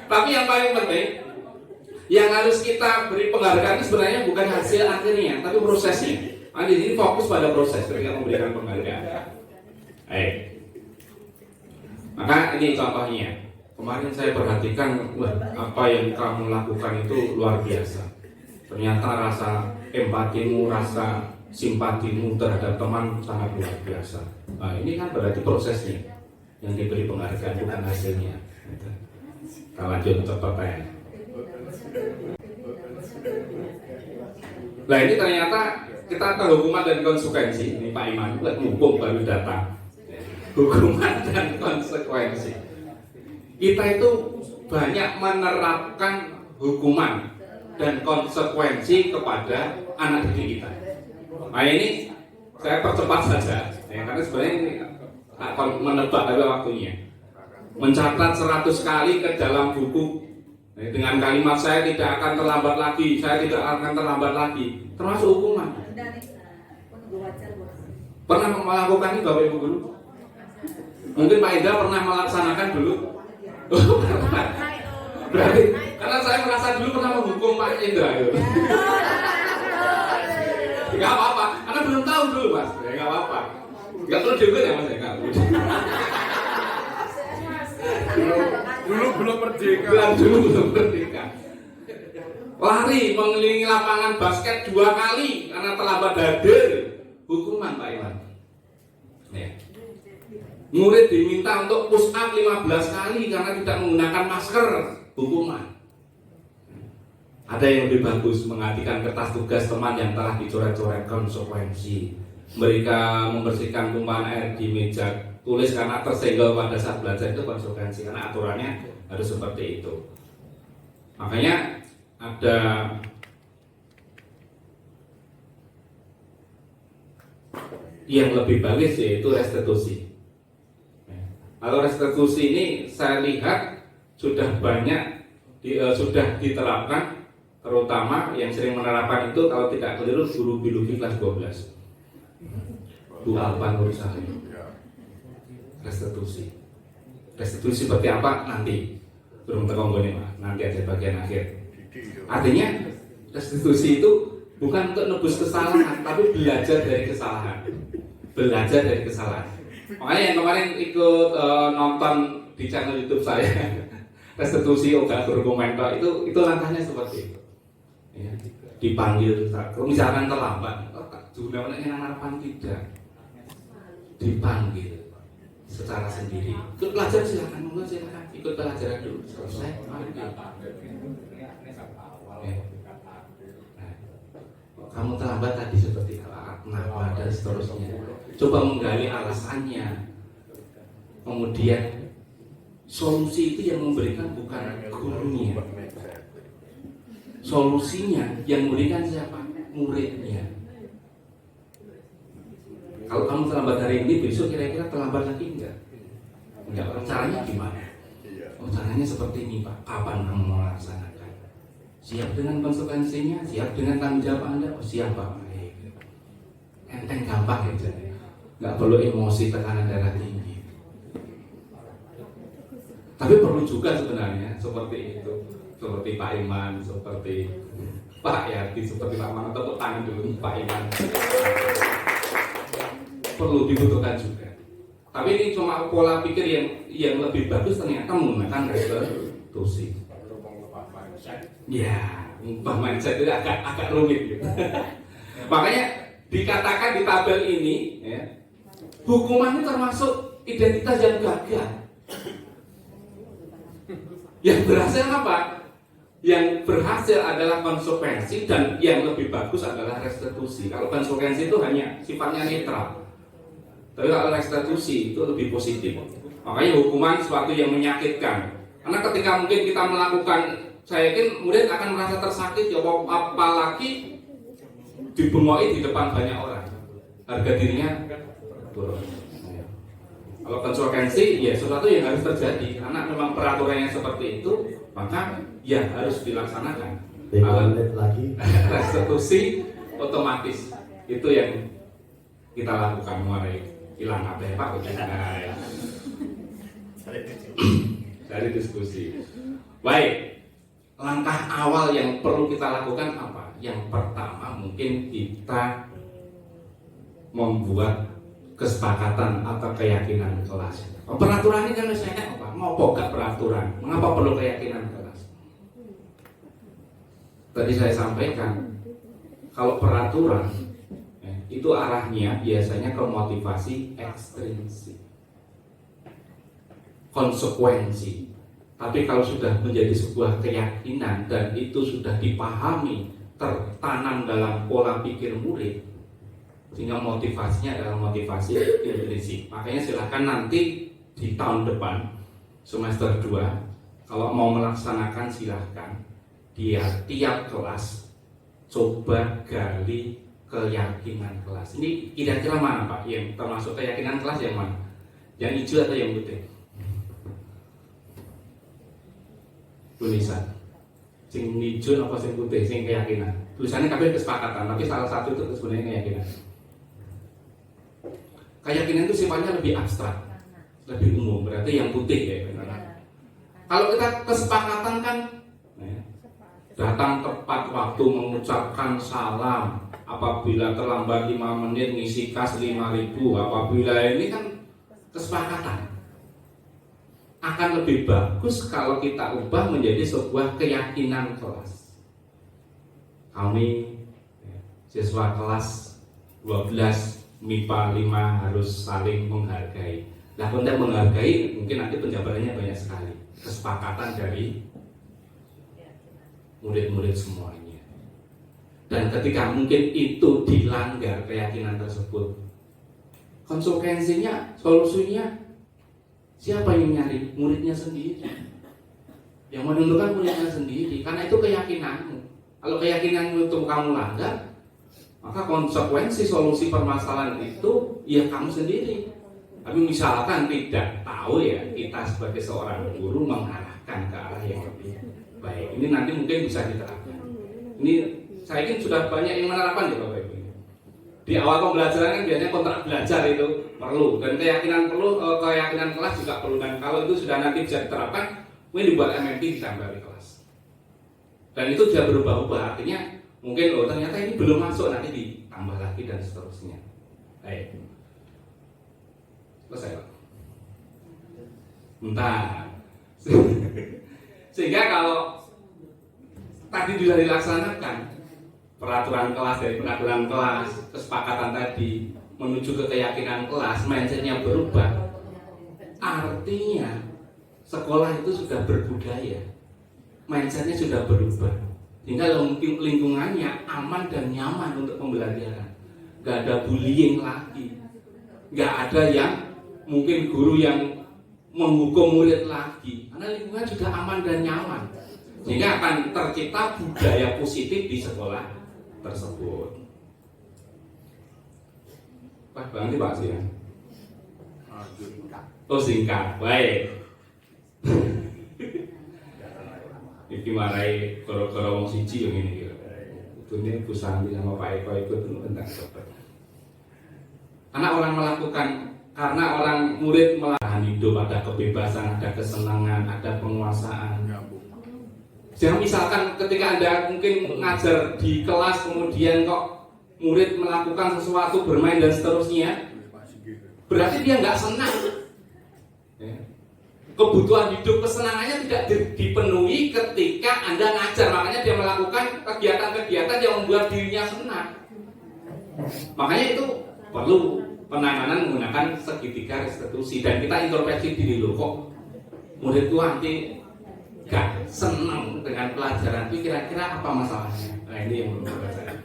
Tapi yang paling penting, yang harus kita beri penghargaan ini sebenarnya bukan hasil akhirnya, tapi prosesnya. Nah, di sini fokus pada proses ketika memberikan penghargaan. Baik. Maka ini contohnya. Kemarin saya perhatikan, wah, apa yang kamu lakukan itu luar biasa. Ternyata rasa empatimu, rasa simpatimu terhadap teman sangat luar biasa. Nah, ini kan berarti prosesnya yang diberi penghargaan, bukan hasilnya. Kita lanjut untuk pertanyaan. Nah ini ternyata kita ke hukuman dan konsekuensi. Ini Pak Iman, hukum baru datang. Hukuman dan konsekuensi. Kita itu banyak menerapkan hukuman dan konsekuensi kepada anak didik kita. Nah ini saya percepat saja, ya, karena sebenarnya ini akan menebak dari waktunya. Mencatat 100 kali ke dalam buku dengan kalimat saya tidak akan terlambat lagi, saya tidak akan terlambat lagi, termasuk hukuman. Pernah melakukan ini Bapak Ibu Guru? Mungkin Pak Indra pernah melaksanakan dulu. Berarti karena saya merasa dulu pernah menghukum Pak Indra gitu. Gak apa-apa, karena belum tahu dulu Mas. Ya gak apa-apa. Gak perlu juga ya Mas, ya gak perlu. Dulu belum merdeka. Dulu belum merdeka. Lari mengelilingi lapangan basket 2 kali karena terlambat hadir. Hukuman Pak Iwan. Ya. Murid diminta untuk push up 15 kali karena tidak menggunakan masker. Hukuman. Ada yang lebih bagus, menghatikan kertas tugas teman yang telah dicoret-coret, konsekuensi. Mereka membersihkan tumpahan air di meja tulis karena tersenggol pada saat belajar, itu konsekuensi, karena aturannya harus seperti itu. Makanya ada yang lebih bagus yaitu restitusi. Kalau restitusi ini saya lihat sudah banyak sudah diterapkan, terutama yang sering menerapkan itu kalau tidak keliru guru biologi kelas 12. Bu Alpan urusan restitusi. Restitusi seperti apa nanti belum terkonggoni nanti ada bagian akhir. Artinya restitusi itu bukan untuk nebus kesalahan, tapi belajar dari kesalahan. Belajar dari kesalahan. Makanya yang kemarin ikut nonton di channel YouTube saya, restitusi Oga Berkomento itu langkahnya seperti itu. Ya, dipanggil, misalkan terlambat, gunakan harapan tidak, dipanggil secara sendiri. Ikut pelajar silakan, monggo silakan ikut pelajaran dulu selesai. Kamu terlambat tadi seperti kenapa dan seterusnya. Coba menggali alasannya. Kemudian solusi itu yang memberikan bukan gurunya. Solusinya yang memberikan siapa? Muridnya. Kalau kamu terlambat hari ini, besok kira-kira terlambat lagi enggak? Enggak. Caranya gimana? Oh, caranya seperti ini Pak. Kapan kamu mau laksanakan? Siap dengan konsekuensinya, siap dengan tanggung jawab Anda. Oh, siap Pak. Enteng gampang aja. Nggak perlu emosi, tekanan darah tinggi. Tapi perlu juga sebenarnya seperti itu, seperti Pak Iman, seperti Pak Yati, seperti Pak Mana. Tepuk tangan dulu Pak Iman. Perlu dibutuhkan juga. Tapi ini cuma pola pikir yang lebih bagus ternyata menggunakan restitusi. Ya, ubah mindset itu agak rumit gitu. Makanya dikatakan di tabel ini, ya, hukuman itu termasuk identitas yang gagal. Yang berhasil apa? Yang berhasil adalah konsekuensi dan yang lebih bagus adalah restitusi. Kalau konsekuensi itu hanya sifatnya netral. Tapi kalau restitusi itu lebih positif. Makanya hukuman sesuatu yang menyakitkan. Karena ketika mungkin kita melakukan, saya yakin murid akan merasa tersakiti, apalagi dibengoi di depan banyak orang. Harga dirinya turun. Kalau konsekuensi ya sesuatu yang harus terjadi. Karena memang peraturannya seperti itu, maka ya harus dilaksanakan. Lagi restitusi otomatis itu yang kita lakukan mulai hilang apa ya Pak? Dari diskusi. Baik, langkah awal yang perlu kita lakukan apa? Yang pertama mungkin kita membuat kesepakatan atau keyakinan kelas. Peraturan ini kan saya apa? Ngopo gak peraturan? Mengapa perlu keyakinan kelas? Tadi saya sampaikan kalau peraturan itu arahnya biasanya ke motivasi ekstrinsik, konsekuensi. Tapi kalau sudah menjadi sebuah keyakinan dan itu sudah dipahami, tertanam dalam pola pikir murid, sehingga motivasinya adalah motivasi intrinsik. Makanya silakan nanti di tahun depan semester 2 kalau mau melaksanakan silahkan dia tiap kelas coba gali keyakinan kelas. Ini kira-kira mana Pak? Yang termasuk keyakinan kelas yang mana? Yang hijau atau yang putih? Tulisan. Sing hijau apa sing putih? Sing keyakinan. Tulisannya kabeh kesepakatan, tapi salah satu itu sebenarnya keyakinan. Keyakinan itu sifatnya lebih abstrak, lebih umum. Berarti yang putih ya benar. Kalau kita kesepakatan kan datang tepat waktu, mengucapkan salam. Apabila terlambat 5 menit ngisi kas 5.000. Apabila ini kan kesepakatan. Akan lebih bagus kalau kita ubah menjadi sebuah keyakinan kelas. Kami siswa kelas 12 MIPA 5 harus saling menghargai. Nah, untuk menghargai mungkin nanti penjabarannya banyak sekali. Kesepakatan dari murid-murid semuanya. Dan ketika mungkin itu dilanggar keyakinan tersebut, konsekuensinya, solusinya siapa yang nyari? Muridnya sendiri. Yang menentukan muridnya sendiri, karena itu keyakinanmu. Kalau keyakinanmu itu kamu langgar, maka konsekuensi solusi permasalahan itu ya kamu sendiri. Tapi misalkan tidak tahu ya, kita sebagai seorang guru mengarahkan ke arah yang lebih baik. Ini nanti mungkin bisa diterapkan. Ini saya yakin sudah banyak yang menerapkan ya Bapak Ibu. Di awal pembelajaran kan biasanya kontrak belajar itu perlu, dan keyakinan kelas juga perlu. Dan kalau itu sudah nanti bisa diterapkan, mungkin dibuat MMP ditambah di kelas. Dan itu sudah berubah-ubah, artinya mungkin ternyata ini belum masuk, nanti ditambah lagi dan seterusnya. Baik. Selesai Pak. Entah. Sehingga kalau tadi sudah dilaksanakan peraturan kelas, dari peraturan kelas, kesepakatan tadi menuju ke keyakinan kelas, mindsetnya berubah, artinya sekolah itu sudah berbudaya, mindsetnya sudah berubah, sehingga mungkin lingkungannya aman dan nyaman untuk pembelajaran. Gak ada bullying lagi, gak ada yang mungkin guru yang menghukum murid lagi, karena lingkungan sudah aman dan nyaman, sehingga akan tercipta budaya positif di sekolah tersebut. Pak Bang, ini Pak sih ya? Oh singkat, baik. Iki marai koro-koro wong siji yang ini gitu. Ini Bu Santi sama Pak Eko ikut tentang sobat. Karena orang melakukan, karena orang murid melakukan hidup, ada kebebasan, ada kesenangan, ada penguasaan. Jangan misalkan ketika Anda mungkin ngajar di kelas kemudian kok murid melakukan sesuatu, bermain dan seterusnya, berarti dia nggak senang. Kebutuhan hidup, kesenangannya tidak dipenuhi ketika Anda ngajar, makanya dia melakukan kegiatan-kegiatan yang membuat dirinya senang. Makanya itu perlu penanganan menggunakan segitiga restitusi, dan kita introspeksi diri loh, kok muridku nanti gak senang dengan pelajaran itu, kira-kira apa masalahnya? Nah ini yang perlu kita cari.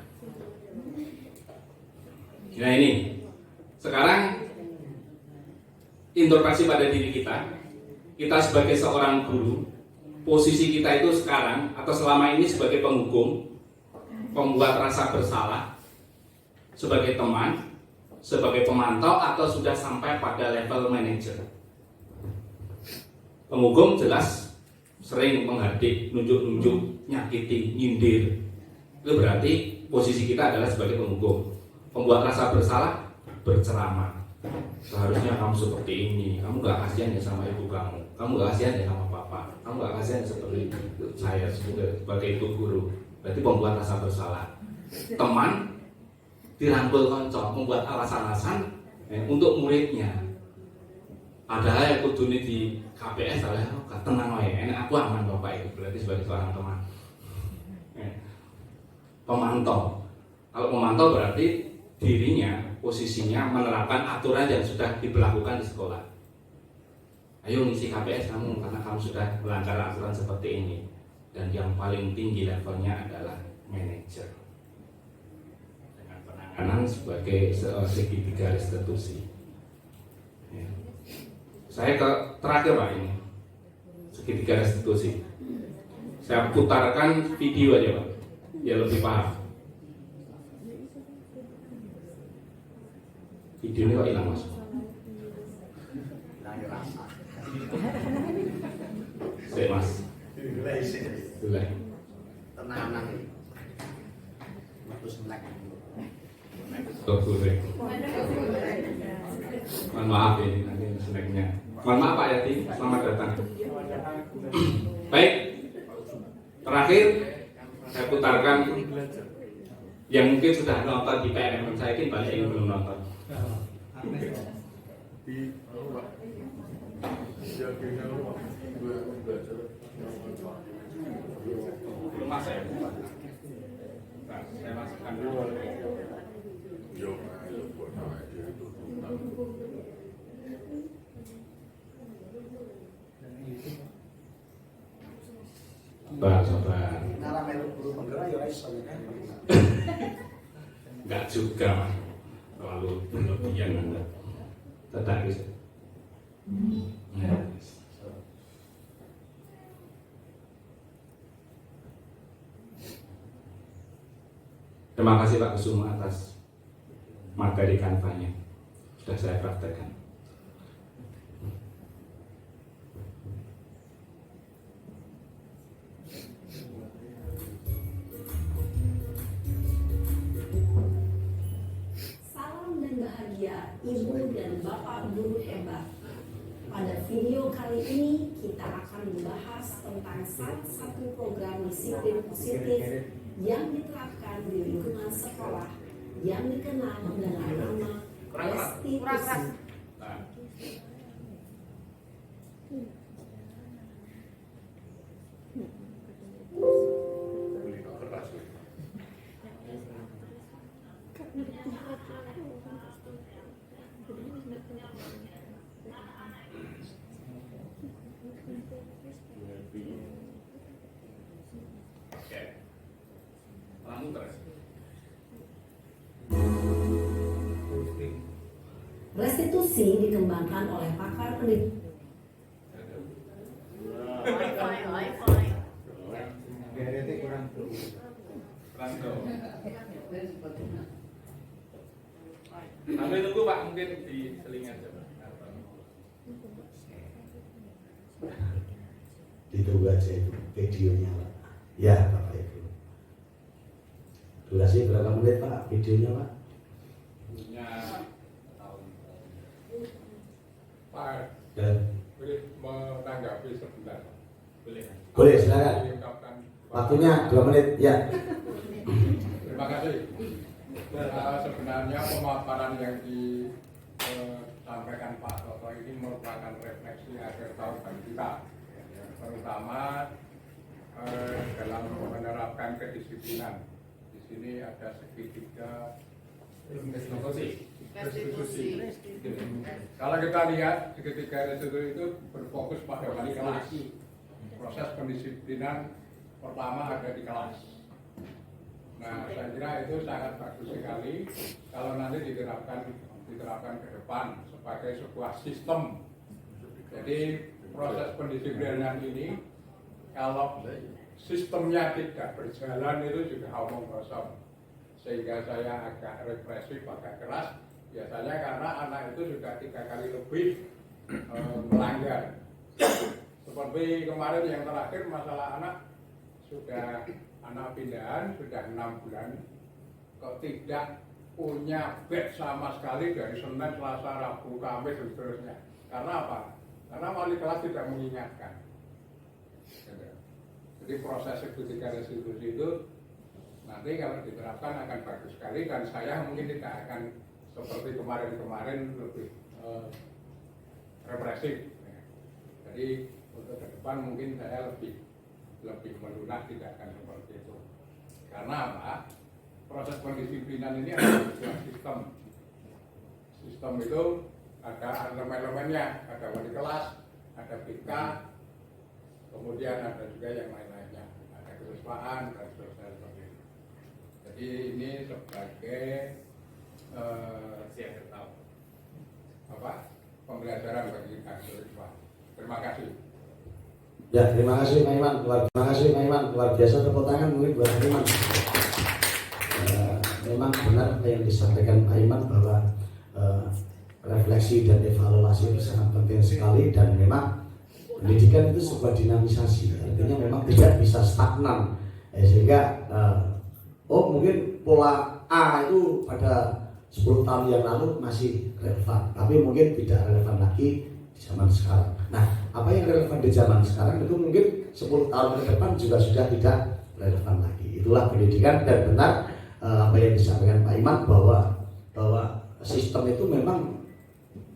Nah ini sekarang introspeksi pada diri kita. Kita sebagai seorang guru, posisi kita itu sekarang atau selama ini sebagai penghukum, pembuat rasa bersalah, sebagai teman, sebagai pemantau, atau sudah sampai pada level manajer. Penghukum jelas sering menghardik, nunjuk-nunjuk, nyakiti, nyindir. Itu berarti posisi kita adalah sebagai penghukum. Pembuat rasa bersalah, berceramah. Seharusnya kamu seperti ini, kamu gak kasihan ya sama ibu kamu gak kasihan ya sama papa, kamu gak kasihan seperti saya sebagai ibu guru. Berarti pembuat rasa bersalah. Teman dirangkul konco, membuat alasan-alasan untuk muridnya. Padahal yang kudu ini di KPS adalah tenang wae, enak aku aman bapak itu, berarti sebagai seorang teman. Pemantau. Kalau pemantau berarti dirinya, posisinya menerapkan aturan yang sudah diberlakukan di sekolah. Ayo ngisi KPS kamu, karena kamu sudah melanggar aturan seperti ini. Dan yang paling tinggi levelnya adalah manajer, dengan penanganan sebagai segitiga restitusi. Ya. Saya terakhir Pak ini segitiga restitusi. Saya putarkan video aja Pak, biar lebih paham. Video ini kok hilang Mas? Saya Mas. Mulai. Tenang. Terus snack. Mohon maaf ini nanti snacknya. Mohon maaf Pak Yati, selamat datang. Baik. Terakhir saya putarkan yang mungkin sudah nonton di PRM, saya yakin banyak yang belum nonton. Belum masuk ya? Nah, saya masukkan dulu. Sabar. Enggak juga Mas. Terlalu berlebihan Anda. Tetap bisa. Terima kasih Pak Kusuma atas materi kanvanya sudah saya praktekkan. Salam dan bahagia Ibu dan Bapak guru hebat. Pada video kali ini kita akan membahas tentang salah satu program disiplin positif yang diterapkan di lingkungan sekolah yang dikenal dengan nama restitusi. Restitusi dikembangkan oleh pakar pendidikan. Sambil tunggu Pak, mungkin di selingan coba. Ditunggu aja itu videonya Pak. Ya Bapak Ibu. Durasi berapa menit Pak videonya Pak? Pak, Ya. boleh menanggapi sebentar. Boleh silakan. Diungkapkan. Waktunya 2 menit ya. Terima kasih. Sebenarnya pemaparan yang disampaikan Pak Toto ini merupakan refleksi akhir tahun bagi kita, terutama dalam menerapkan kedisiplinan. Di sini ada segitiga restitusi. Kalau kita lihat segitiga restitusi itu berfokus pada wali kelas. Proses pendisiplinan pertama ada di kelas. Nah, saya kira itu sangat bagus sekali kalau nanti diterapkan ke depan sebagai sebuah sistem. Jadi proses pendisiplinan ini kalau sistemnya tidak berjalan itu juga omong kosong. Sehingga saya agak represif, agak keras. Biasanya karena anak itu sudah 3 kali lebih melanggar. Seperti kemarin yang terakhir masalah anak pindahan sudah 6 bulan kok tidak punya badge sama sekali dari Senin, Selasa, Rabu, Kamis dan seterusnya. Karena apa? Karena wali kelas tidak mengingatkan. Jadi proses segitiga restitusi itu nanti kalau diterapkan akan bagus sekali dan saya mungkin tidak akan seperti kemarin-kemarin lebih represif. Jadi untuk ke depan mungkin saya lebih melunak, tidak akan seperti itu. Karena apa? Proses pendisiplinan ini adalah sebuah sistem. Sistem itu ada elemen-elemennya, ada wali kelas, ada BK, kemudian ada juga yang lain-lainnya, ada kesiswaan dan seterusnya seperti itu. Jadi ini sebagai pembelajaran bagi kita siswa. Terima kasih. Ya, terima kasih Pak Iman. Terima kasih Pak Iman. Luar biasa, tepuk tangan mungkin buat Pak Iman. Memang benar apa yang disampaikan Pak Iman bahwa refleksi dan evaluasi itu sangat penting sekali dan memang pendidikan itu sebuah dinamisasi. Artinya memang tidak bisa stagnan. Sehingga mungkin pola A itu pada 10 tahun yang lalu masih relevan, tapi mungkin tidak relevan lagi di zaman sekarang. Nah, apa yang relevan di zaman sekarang itu mungkin 10 tahun ke depan juga sudah tidak relevan lagi. Itulah pendidikan dan benar apa yang disampaikan Pak Iman bahwa sistem itu memang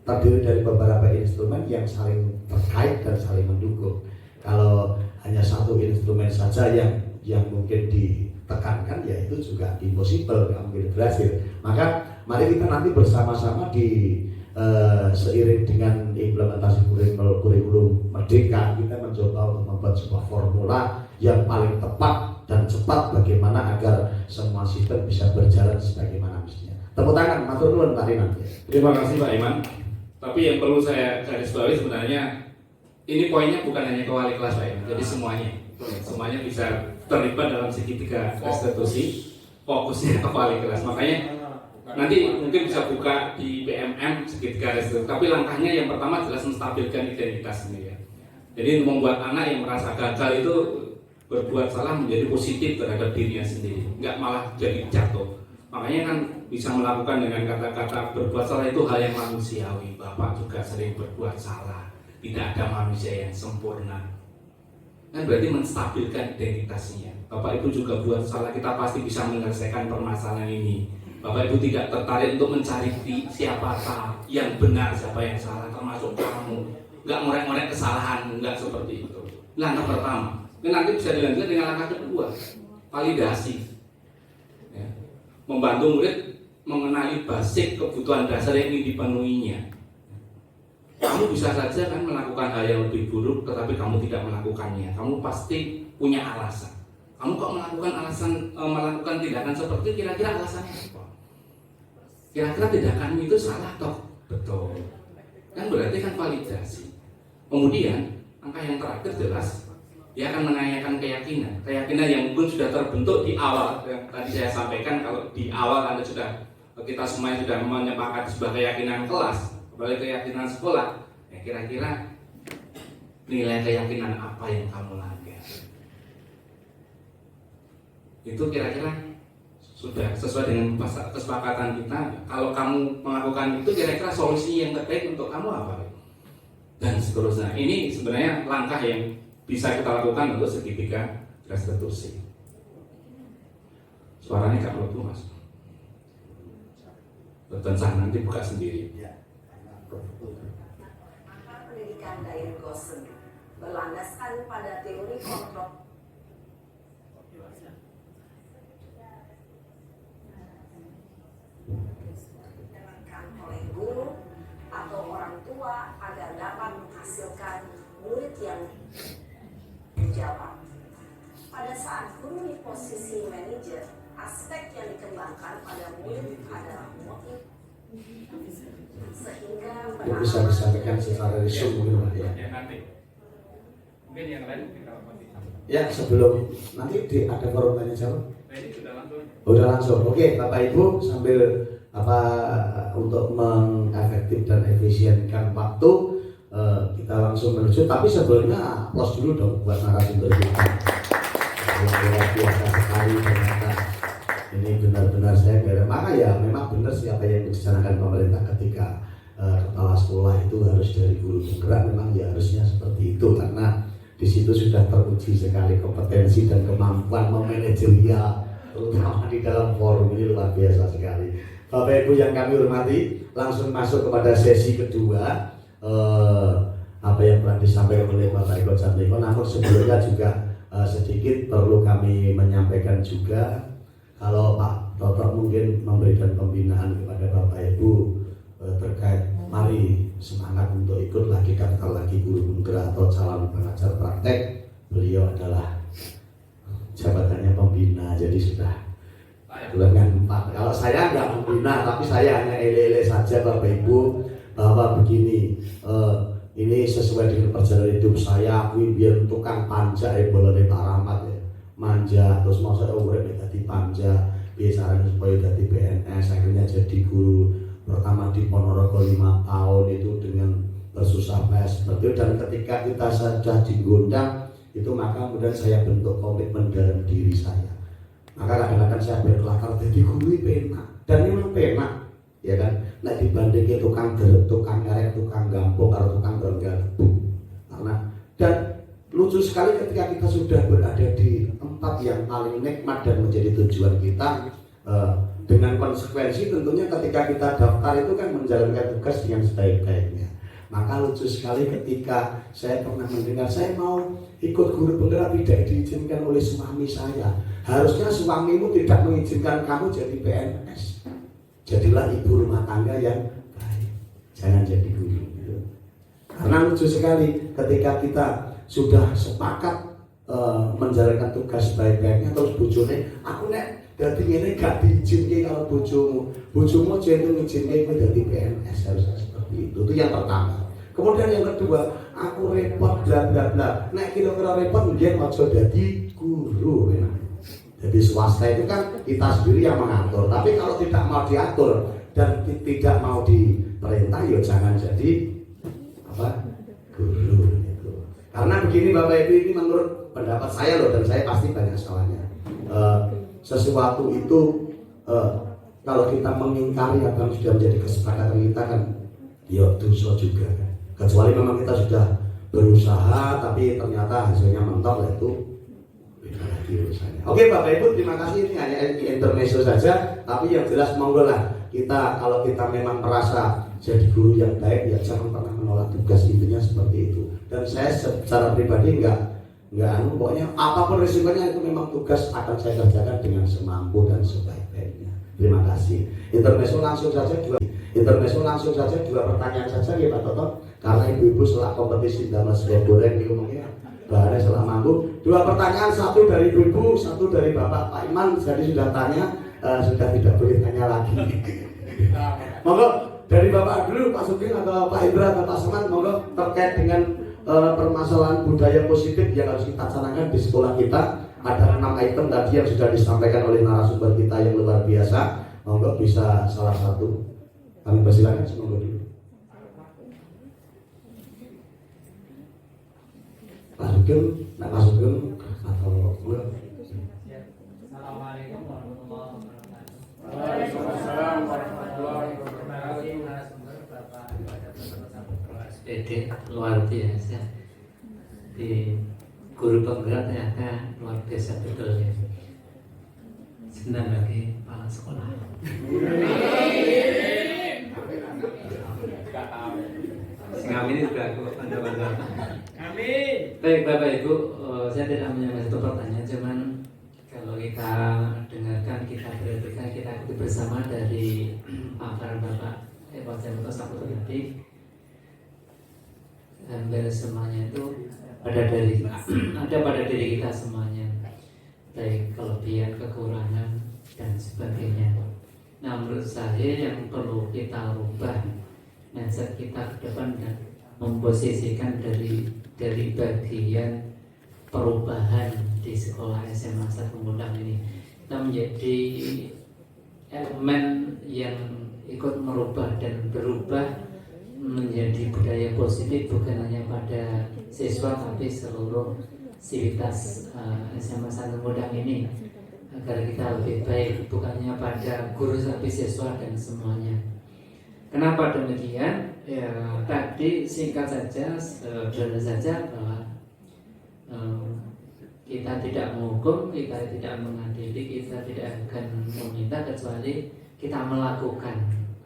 terdiri dari beberapa instrumen yang saling terkait dan saling mendukung. Kalau hanya satu instrumen saja yang mungkin ditekankan, ya itu juga impossible, nggak mungkin berhasil. Maka mari kita nanti bersama-sama seiring dengan implementasi kurikulum Merdeka, kita mencoba untuk membuat sebuah formula yang paling tepat dan cepat bagaimana agar semua sistem bisa berjalan sebagaimana mestinya. Tepuk tangan, matur nuwun Pak Iman. Terima kasih Pak Iman. Tapi yang perlu saya garis bawahi sebenarnya ini poinnya bukan hanya ke wali kelas Pak Iman, jadi semuanya bisa terlibat dalam segitiga restitusi. fokusnya ke wali kelas. Makanya nanti mungkin bisa buka di PMM segitiga restu. Tapi langkahnya yang pertama jelas menstabilkan identitas ini ya. Jadi membuat anak yang merasa gagal itu berbuat salah menjadi positif terhadap dirinya sendiri, nggak malah jadi jatuh. Makanya kan bisa melakukan dengan kata-kata berbuat salah itu hal yang manusiawi. Bapak juga sering berbuat salah. Tidak ada manusia yang sempurna. Kan berarti menstabilkan identitasnya. Bapak Ibu juga buat salah, kita pasti bisa menyelesaikan permasalahan ini. Bapak Ibu tidak tertarik untuk mencari siapa yang benar, siapa yang salah, termasuk kamu. Nggak ngorek-ngorek kesalahan, nggak seperti itu. Langkah pertama. Dan nanti bisa dilanjutkan dengan langkah kedua, validasi. Ya. Membantu murid mengenali basic kebutuhan dasar yang ingin dipenuhinya. Kamu bisa saja kan melakukan hal yang lebih buruk, tetapi kamu tidak melakukannya. Kamu pasti punya alasan. Kamu kok melakukan tindakan seperti itu, kira-kira alasannya apa? Kira-kira tindakanmu itu salah toh? Betul. Kan berarti kan validasi. Kemudian angka yang terakhir jelas, dia akan menanyakan keyakinan yang mungkin sudah terbentuk di awal. Yang tadi saya sampaikan, kalau di awal kita semuanya sudah menyepakati sebuah keyakinan kelas, kembali keyakinan sekolah, ya kira-kira nilai keyakinan apa yang kamu langgar? Itu kira-kira sudah sesuai dengan kesepakatan kita. Kalau kamu melakukan itu, kira-kira solusi yang terbaik untuk kamu apa? Dan seterusnya. Ini sebenarnya langkah yang bisa kita lakukan untuk segitiga restitusi. Suaranya Kak Lotu Mas. Tentang nanti buka sendiri. Maka pendidikan Dair Gosen berlandaskan pada teori kontrol dijalankan oleh guru atau orang tua agar dapat menghasilkan murid yang menjawab. Pada saat guru di posisi manajer, aspek yang dikembangkan pada murid adalah motif, sehingga Bisa disampaikan secara resume mungkin Pak ya. Ya nanti. Mungkin yang lain kita hormati. Ya sebelum nanti ada forum tanya jawab. Nah, ini sudah langsung. Udah langsung. Oke, Bapak Ibu sambil untuk mengefektif dan efisienkan waktu kita langsung menuju. Tapi sebelumnya applause dulu dong buat narasumber kita. Luar biasa sekali ternyata. Ini benar-benar saya kira. Maka ya memang benar siapa yang dicanangkan pemerintah ketika kepala sekolah itu harus dari guru penggerak, memang ya harusnya seperti itu karena di situ sudah teruji sekali kompetensi dan kemampuan memanajerial terutama di dalam forum ini luar biasa sekali. Bapak Ibu yang kami hormati, langsung masuk kepada sesi kedua. Apa yang telah disampaikan oleh Bapak Eko Jatmiko, namun sebelumnya juga sedikit perlu kami menyampaikan juga kalau Pak Toto mungkin memberikan pembinaan kepada Bapak Ibu terkait mari semangat untuk ikut lagi daftar lagi guru penggerak atau calon pengajar praktek. Beliau adalah jabatannya pembina, jadi sudah bulan 4. Kalau saya nggak membina, tapi saya hanya ele-ele saja Bapak Ibu bahwa begini, ini sesuai dengan perjalanan hidup saya. Aku biar tukang panja boleh Pak Rahmat ya, manja terus mau saya urip jadi panja biasanya supaya jadi PNS, akhirnya jadi guru pertama di Ponorogo 5 tahun itu dengan bersusah payah seperti itu. Dan ketika kita sudah digondang itu, maka kemudian saya bentuk komitmen dalam diri saya. Maka kadang-kadang saya berkelakar jadi guru penak, dan memang penak ya kan. Nah dibandingin tukang gerut, tukang ngerek, tukang gampung atau tukang garpu. Karena dan lucu sekali ketika kita sudah berada di tempat yang paling nikmat dan menjadi tujuan kita, dengan konsekuensi tentunya ketika kita daftar itu kan menjalankan tugas dengan sebaik-baiknya. Maka lucu sekali ketika saya pernah mendengar saya mau ikut guru penggerak tidak diizinkan oleh suami saya. Harusnya suamimu tidak mengizinkan kamu jadi PNS. Jadilah ibu rumah tangga yang baik, jangan jadi guru. Karena lucu sekali ketika kita sudah sepakat menjalankan tugas baik-baiknya, terus bojone aku nek dadi ngene gak diizinke kalau bojomu aja itu ngizinke kowe dadi PNS, harusnya seperti itu. Itu yang pertama. Kemudian yang kedua, aku repot bla bla bla. Nek kira-kira repot nggih aja dadi guru. Jadi swasta itu kan kita sendiri yang mengatur. Tapi kalau tidak mau diatur dan tidak mau diperintah, ya jangan jadi apa guru gitu. Karena begini Bapak Ibu, ini menurut pendapat saya loh, dan saya pasti banyak salahnya. Sesuatu itu kalau kita mengingkari apa yang sudah menjadi kesepakatan kita kan, ya dosa juga. Kecuali memang kita sudah berusaha tapi ternyata hasilnya mentok, itu beda lagi urusannya. Oke Bapak Ibu, terima kasih, ini hanya intermezzo saja, tapi yang jelas monggo lah kita, kalau kita memang merasa jadi guru yang baik, ya jangan pernah menolak tugas, intinya seperti itu. Dan saya secara pribadi enggak pokoknya apapun risikonya itu memang tugas akan saya kerjakan dengan semampu dan sebaik-baiknya. Terima kasih. Intermezzo langsung saja dua pertanyaan saja ya Pak Toto, karena ibu-ibu setelah kompetisi dalam sebuah goreng itu mungkin bahannya setelah mampu. Dua pertanyaan, satu dari ibu-ibu, satu dari Bapak Pak Iman. Jadi sudah tanya, sudah tidak boleh tanya lagi. Monggo dari Bapak dulu, Pak Sugeng atau Pak Indra atau Pak Seman, monggo terkait dengan permasalahan budaya positif yang harus kita canangkan di sekolah kita. Ada 6 item tadi yang sudah disampaikan oleh narasumber kita yang luar biasa. Monggo bisa salah satu, kami persilakan semoga dulu. Pak Sugeng, Pak Sugeng atau gue. Assalamualaikum warahmatullahi wabarakatuh. Waalaikumsalam warahmatullahi Terima wabarakatuh. kasih narasumber Bapak SPD luar biasa. Di guru penggerak ternyata luar biasa betul ya. Senang lagi kepala sekolah. Amin juga aku bangga. Amin. Baik Bapak Ibu, saya tidak menyampaikan satu pertanyaan, cuman kalau kita dengarkan, kita perhatikan, kita ikuti bersama dari paparan Bapak Eko Janto Saputra tadi, hampir semuanya itu ada pada diri kita semuanya, baik kelebihan, kekurangan dan sebagainya. Nah menurut saya yang perlu kita rubah mindset kita ke depan dan memposisikan dari bagian perubahan di sekolah SMA 1 Mundang ini, kita menjadi elemen yang ikut merubah dan berubah menjadi budaya positif, bukan hanya pada siswa tapi seluruh sivitas SMA 1 Mundang ini, agar kita lebih baik, bukan hanya pada guru tapi siswa dan semuanya. Kenapa demikian? Ya, tadi singkat saja, sederhana saja bahwa kita tidak menghukum, kita tidak mengadili, kita tidak akan meminta kecuali kita melakukan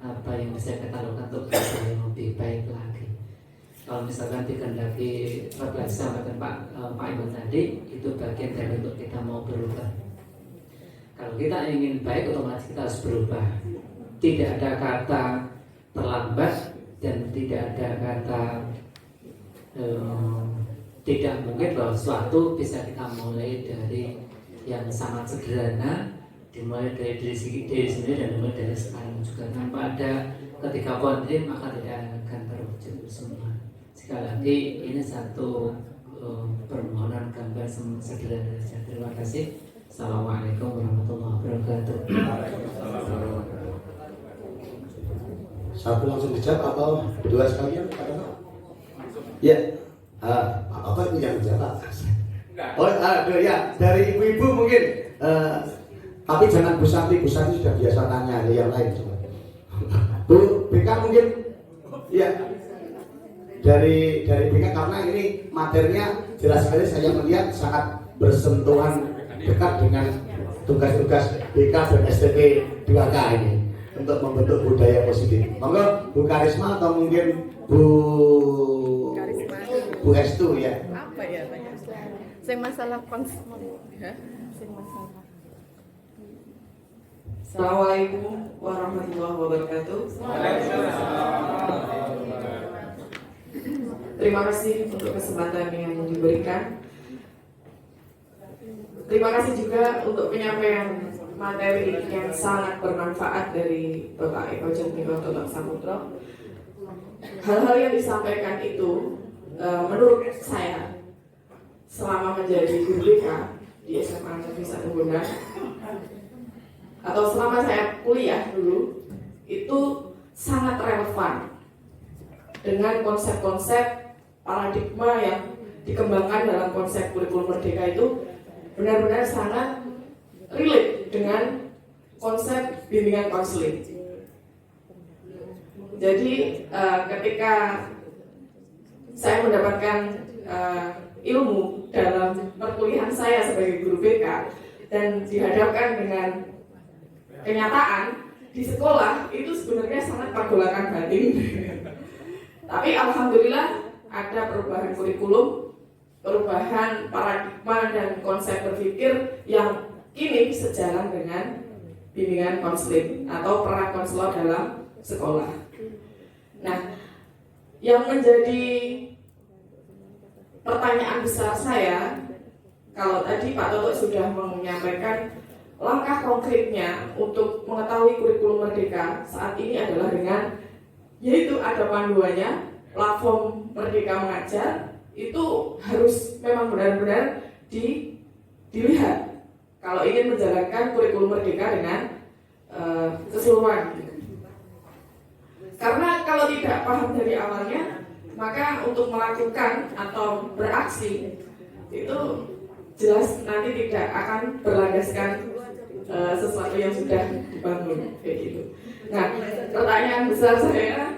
apa yang bisa kita lakukan untuk bisa yang lebih baik lagi. Kalau misalkan dikehendaki refleksi sampaikan Pak Iman tadi, itu bagian dari untuk kita mau berubah. Kalau kita ingin baik, otomatis kita harus berubah. Tidak ada kata terlambat dan tidak ada kata tidak mungkin bahwa sesuatu bisa kita mulai dari yang sangat sederhana, dimulai dari diri sendiri dan dimulai dari sekarang juga. Tanpa ada ketika kontrim maka tidak akan terwujud semua. Sekali lagi ini satu permohonan gambar sederhana saja. Terima kasih. Assalamualaikum warahmatullahi wabarakatuh. Satu langsung dijawab atau dua sekalian? Ya, apa itu yang dijawab? Oh, ya dari ibu-ibu mungkin, tapi jangan Bu Santi sudah biasa tanya yang lain. Bu BK mungkin, ya dari BK karena ini materinya jelas sekali saya melihat sangat bersentuhan dekat dengan tugas-tugas BK dan STP 2K ini untuk membentuk budaya positif. Monggo Bu Karisma atau mungkin Bu Estu ya. Apa ya tanya? Sing masalah konsumsi ya. Sing masalah. Assalamualaikum warahmatullahi wabarakatuh. Terima kasih untuk kesempatan yang diberikan. Terima kasih juga untuk penyampaian materi yang sangat bermanfaat dari Bapak Eko Janto Saputra. Hal-hal yang disampaikan itu menurut saya selama menjadi guru BK di SMA Negeri 1 Bondan, atau selama saya kuliah dulu, itu sangat relevan dengan konsep-konsep paradigma yang dikembangkan dalam konsep kurikulum merdeka itu benar-benar sangat relate dengan konsep bimbingan konseling. Jadi ketika saya mendapatkan ilmu dalam perkuliahan saya sebagai guru BK dan dihadapkan dengan kenyataan di sekolah, itu sebenarnya sangat pergolakan batin. Tapi alhamdulillah ada perubahan kurikulum, perubahan paradigma dan konsep berpikir yang kini sejalan dengan bimbingan konseling atau peran konselor dalam sekolah. Nah, yang menjadi pertanyaan besar saya, kalau tadi Pak Toto sudah menyampaikan langkah konkretnya untuk mengetahui kurikulum merdeka saat ini adalah dengan, yaitu ada panduannya, platform Merdeka Mengajar, itu harus memang benar-benar dilihat kalau ingin menjalankan kurikulum merdeka dengan keseluruhan. Karena kalau tidak paham dari awalnya, maka untuk melakukan atau beraksi itu jelas nanti tidak akan berlandaskan sesuatu yang sudah dibangun kayak gitu. Nah, pertanyaan besar saya,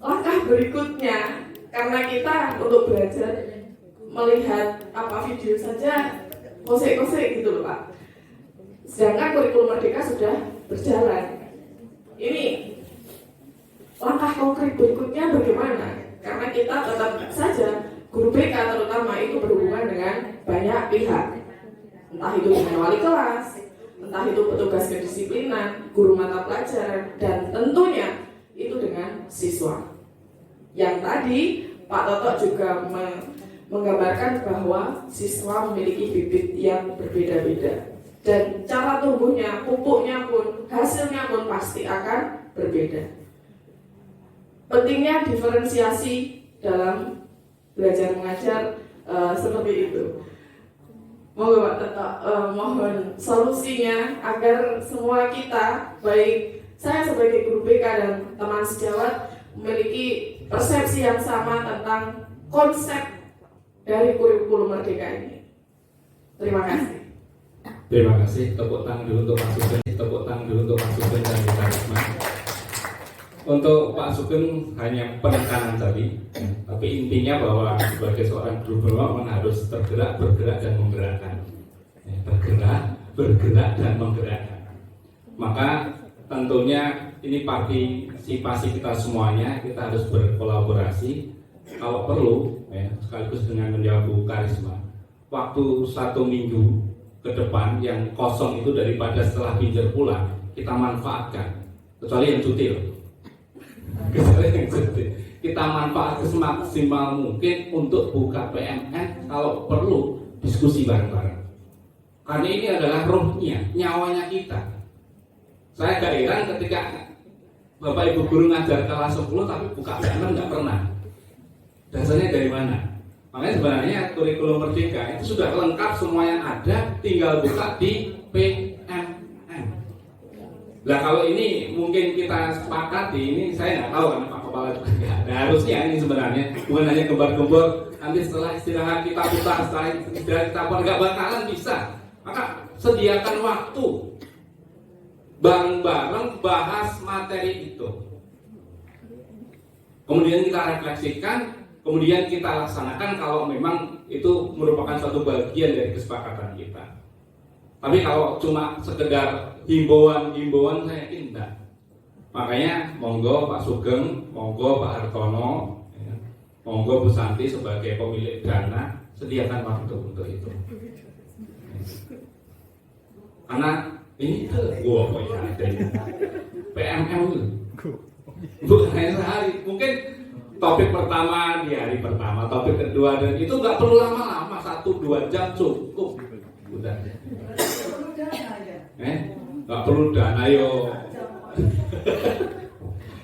langkah berikutnya, karena kita untuk belajar melihat apa video saja kosek-kosek gitu loh Pak. Sedangkan kurikulum merdeka sudah berjalan. Ini langkah konkret berikutnya bagaimana? Karena kita tetap saja guru BK terutama itu berhubungan dengan banyak pihak. Entah itu dengan wali kelas, entah itu petugas kedisiplinan, guru mata pelajaran, dan tentunya itu dengan siswa. Yang tadi Pak Toto juga menggambarkan bahwa siswa memiliki bibit yang berbeda-beda. Dan cara tumbuhnya, pupuknya pun, hasilnya pun pasti akan berbeda. Pentingnya diferensiasi dalam belajar mengajar seperti itu. Mohon Pak Toto, mohon solusinya agar semua kita, baik saya sebagai guru BK dan teman sejawat, memiliki persepsi yang sama tentang konsep dari kurikulum merdeka ini. Terima kasih. Terima kasih. Tepuk tangan dulu untuk Pak Sugeng. Tepuk tangan dulu untuk Pak Sugeng dan Bu Karisma. Untuk Pak Sugeng hanya penekanan tadi, tapi intinya bahwa sebagai seorang guru memang harus tergerak, bergerak dan menggerakkan. Bergerak, bergerak dan menggerakkan. Maka tentunya ini partisipasi kita semuanya, kita harus berkolaborasi. Kalau perlu, sekaligus dengan menjawab Bu Karisma, waktu 1 minggu ke depan yang kosong itu daripada setelah pinjar pulang kita manfaatkan, kecuali yang cuti loh. Kita manfaatkan semaksimal mungkin untuk buka PMN, kalau perlu diskusi bareng-bareng. Karena ini adalah rohnya, nyawanya kita. Saya gak heran ketika Bapak Ibu guru ngajar kelas 10 tapi buka PMN nggak pernah. Dasarnya dari mana? Makanya sebenarnya kurikulum merdeka itu sudah lengkap, semua yang ada, tinggal buka di PMN. Nah kalau ini mungkin kita sepakati, ini saya nggak tahu kan Pak Kepala juga nggak ada. Harusnya ini sebenarnya bukan hanya gembar-gembor, nanti setelah istirahat kita buka, setelah istirahat kita buka, nggak bakalan bisa. Maka sediakan waktu bareng-bareng bahas materi itu. Kemudian kita refleksikan, kemudian kita laksanakan kalau memang itu merupakan suatu bagian dari kesepakatan kita. Tapi kalau cuma sekedar himbauan saya yakin enggak. Makanya monggo Pak Sugeng, monggo Pak Hartono, monggo Bu Santi sebagai pemilik dana, sediakan waktu untuk itu. Karena ini gua punya PMM itu bukan hanya sehari, mungkin topik pertama di hari pertama, topik kedua, dan itu nggak perlu lama-lama, 1-2 jam cukup. Udah. Nggak perlu dana yo.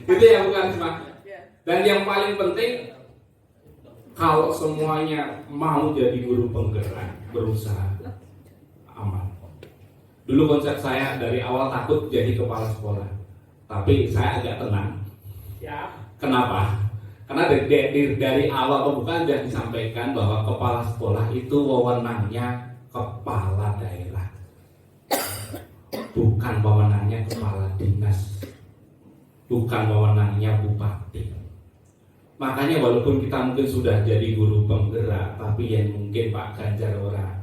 Itu yang bukan cuma. Dan yang paling penting kalau semuanya mau jadi guru penggerak, berusaha, aman. Dulu konsep saya dari awal takut jadi kepala sekolah, tapi saya agak tenang. Kenapa? Karena dari awal pembukaan sudah disampaikan bahwa kepala sekolah itu wewenangnya kepala daerah, bukan wewenangnya kepala dinas, bukan wewenangnya bupati. Makanya walaupun kita mungkin sudah jadi guru penggerak, tapi yang mungkin Pak Ganjar orang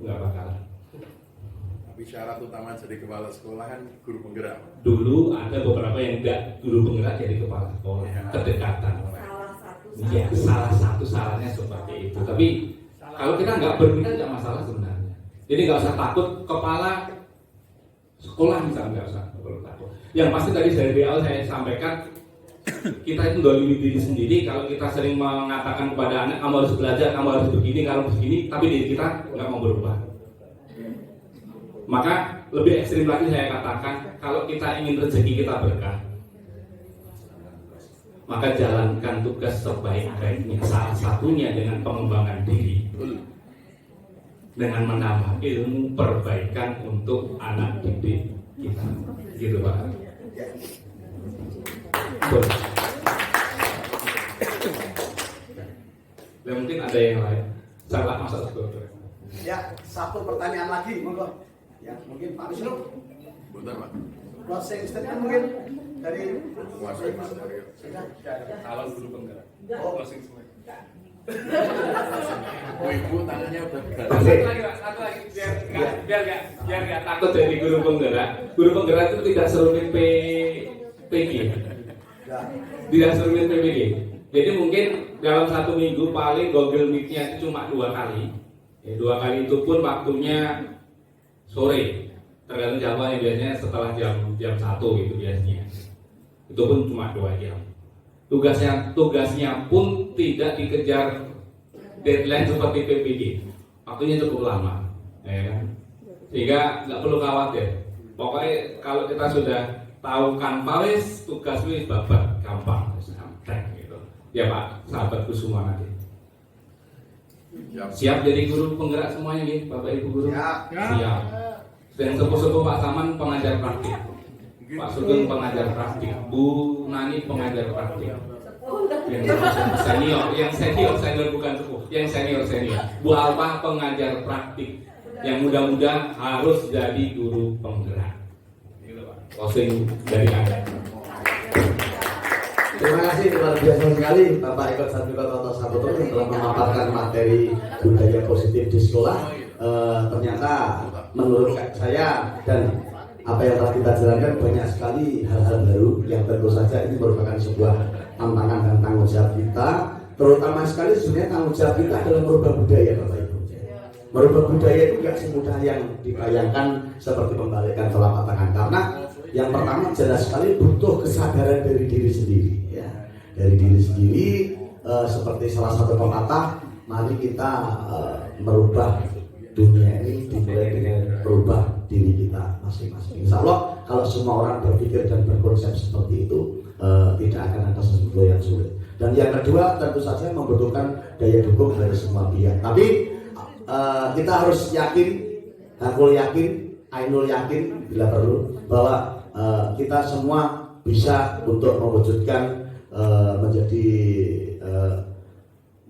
nggak bakalan. Tapi syarat utama jadi kepala sekolah kan guru penggerak. Dulu ada beberapa yang enggak guru penggerak jadi kepala sekolah, kedekatan. Iya, salah satu salahnya seperti itu. Tapi kalau kita nggak berminat nggak masalah sebenarnya. Jadi nggak usah takut kepala sekolah misalnya, nggak usah takut. Yang pasti tadi dari awal saya sampaikan, kita itu dolimi diri sendiri. Kalau kita sering mengatakan kepada anak, kamu harus belajar, kamu harus begini, kamu harus begini, tapi diri kita nggak mau berubah. Maka lebih ekstrim lagi saya katakan, kalau kita ingin rezeki kita berkah, maka jalankan tugas sebaik-baiknya. Salah satunya dengan pengembangan diri, dengan menambah ilmu perbaikan untuk anak didik kita, gitu Pak. Ya, mungkin ada yang lain. Salah masa sebetulnya. Ya, satu pertanyaan lagi, monggo. Ya, mungkin Pak Wisnu. Bentar Pak. Closing statement mungkin dari Kuasa Pak. Kalau dulu penggerak. Ibu tangannya udah berat. Satu lagi, biar nggak takut jadi guru penggerak. Guru penggerak itu tidak serumit PG. Tidak serumit PPG. Jadi mungkin dalam satu minggu paling Google Meet-nya itu cuma 2 kali. Ya, 2 kali itu pun waktunya sore. Tergantung jadwalnya, biasanya setelah jam 1 gitu biasanya. Itu pun cuma 2 jam. Tugasnya pun tidak dikejar deadline seperti PPG. Waktunya cukup lama, ya kan? Sehingga nggak perlu khawatir. Pokoknya kalau kita sudah tahu Canva wis, tugas wis babat gampang, sampai gitu. Ya Pak, sahabatku semua nanti. Siap jadi guru penggerak semuanya nih, Bapak Ibu guru? Siap. Dan sepuh-sepuh Pak Saman pengajar praktik, Pak Sugeng pengajar praktik, Bu Nani pengajar praktik. Yang senior bukan sepuh, yang senior. Bu Alfa pengajar praktik, yang muda-muda harus jadi guru penggerak. Closing dari Anda. Terima kasih luar biasa sekali Bapak Eko Satrio Saputra yang telah memaparkan materi budaya positif di sekolah. Ternyata menurut saya dan apa yang telah kita jalankan banyak sekali hal-hal baru yang tentu saja ini merupakan sebuah tantangan dan tanggung jawab kita. Terutama sekali sebenarnya tanggung jawab kita adalah merubah budaya Bapak Ibu. Merubah budaya itu tidak semudah yang dibayangkan seperti membalikkan telapak tangan, karena yang pertama jelas sekali butuh kesadaran dari diri sendiri, ya. Dari diri sendiri, seperti salah satu pepatah, mari kita merubah dunia ini dimulai dengan merubah diri kita masing-masing. Insya Allah kalau semua orang berpikir dan berkonsep seperti itu, tidak akan ada sesuatu yang sulit. Dan yang kedua tentu saja membutuhkan daya dukung dari semua pihak. Tapi kita harus yakin, hakul yakin, ainul yakin bila perlu bahwa kita semua bisa untuk mewujudkan menjadi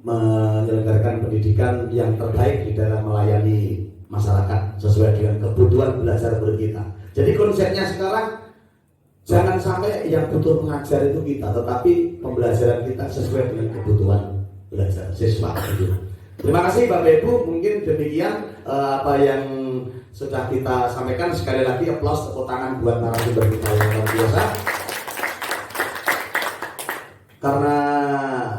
menyelenggarakan pendidikan yang terbaik di dalam melayani masyarakat sesuai dengan kebutuhan belajar guru kita. Jadi konsepnya sekarang jangan sampai yang butuh mengajar itu kita, tetapi pembelajaran kita sesuai dengan kebutuhan belajar siswa. Terima kasih Bapak Ibu, mungkin demikian apa yang sudah kita sampaikan. Sekali lagi aplaus, tepuk tangan buat narasumber kita yang luar biasa. Karena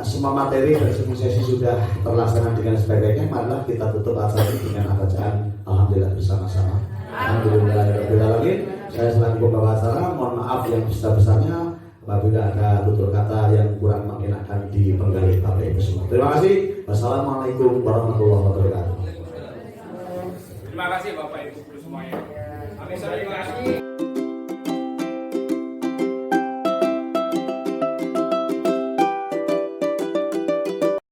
semua materi dan semua sesi sudah terlaksana dengan sebaik-baiknya, marilah kita tutup acara ini dengan bacaan Alhamdulillah bersama-sama. Alhamdulillahirobbilalamin. Saya selaku pembawa acara, mohon maaf yang besar-besarnya apabila ada tutur kata yang kurang mengenakan di penggali Bapak Ibu semua. Terima kasih. Wassalamualaikum warahmatullahi wabarakatuh. Terima kasih Bapak Ibu semuanya. Terima kasih.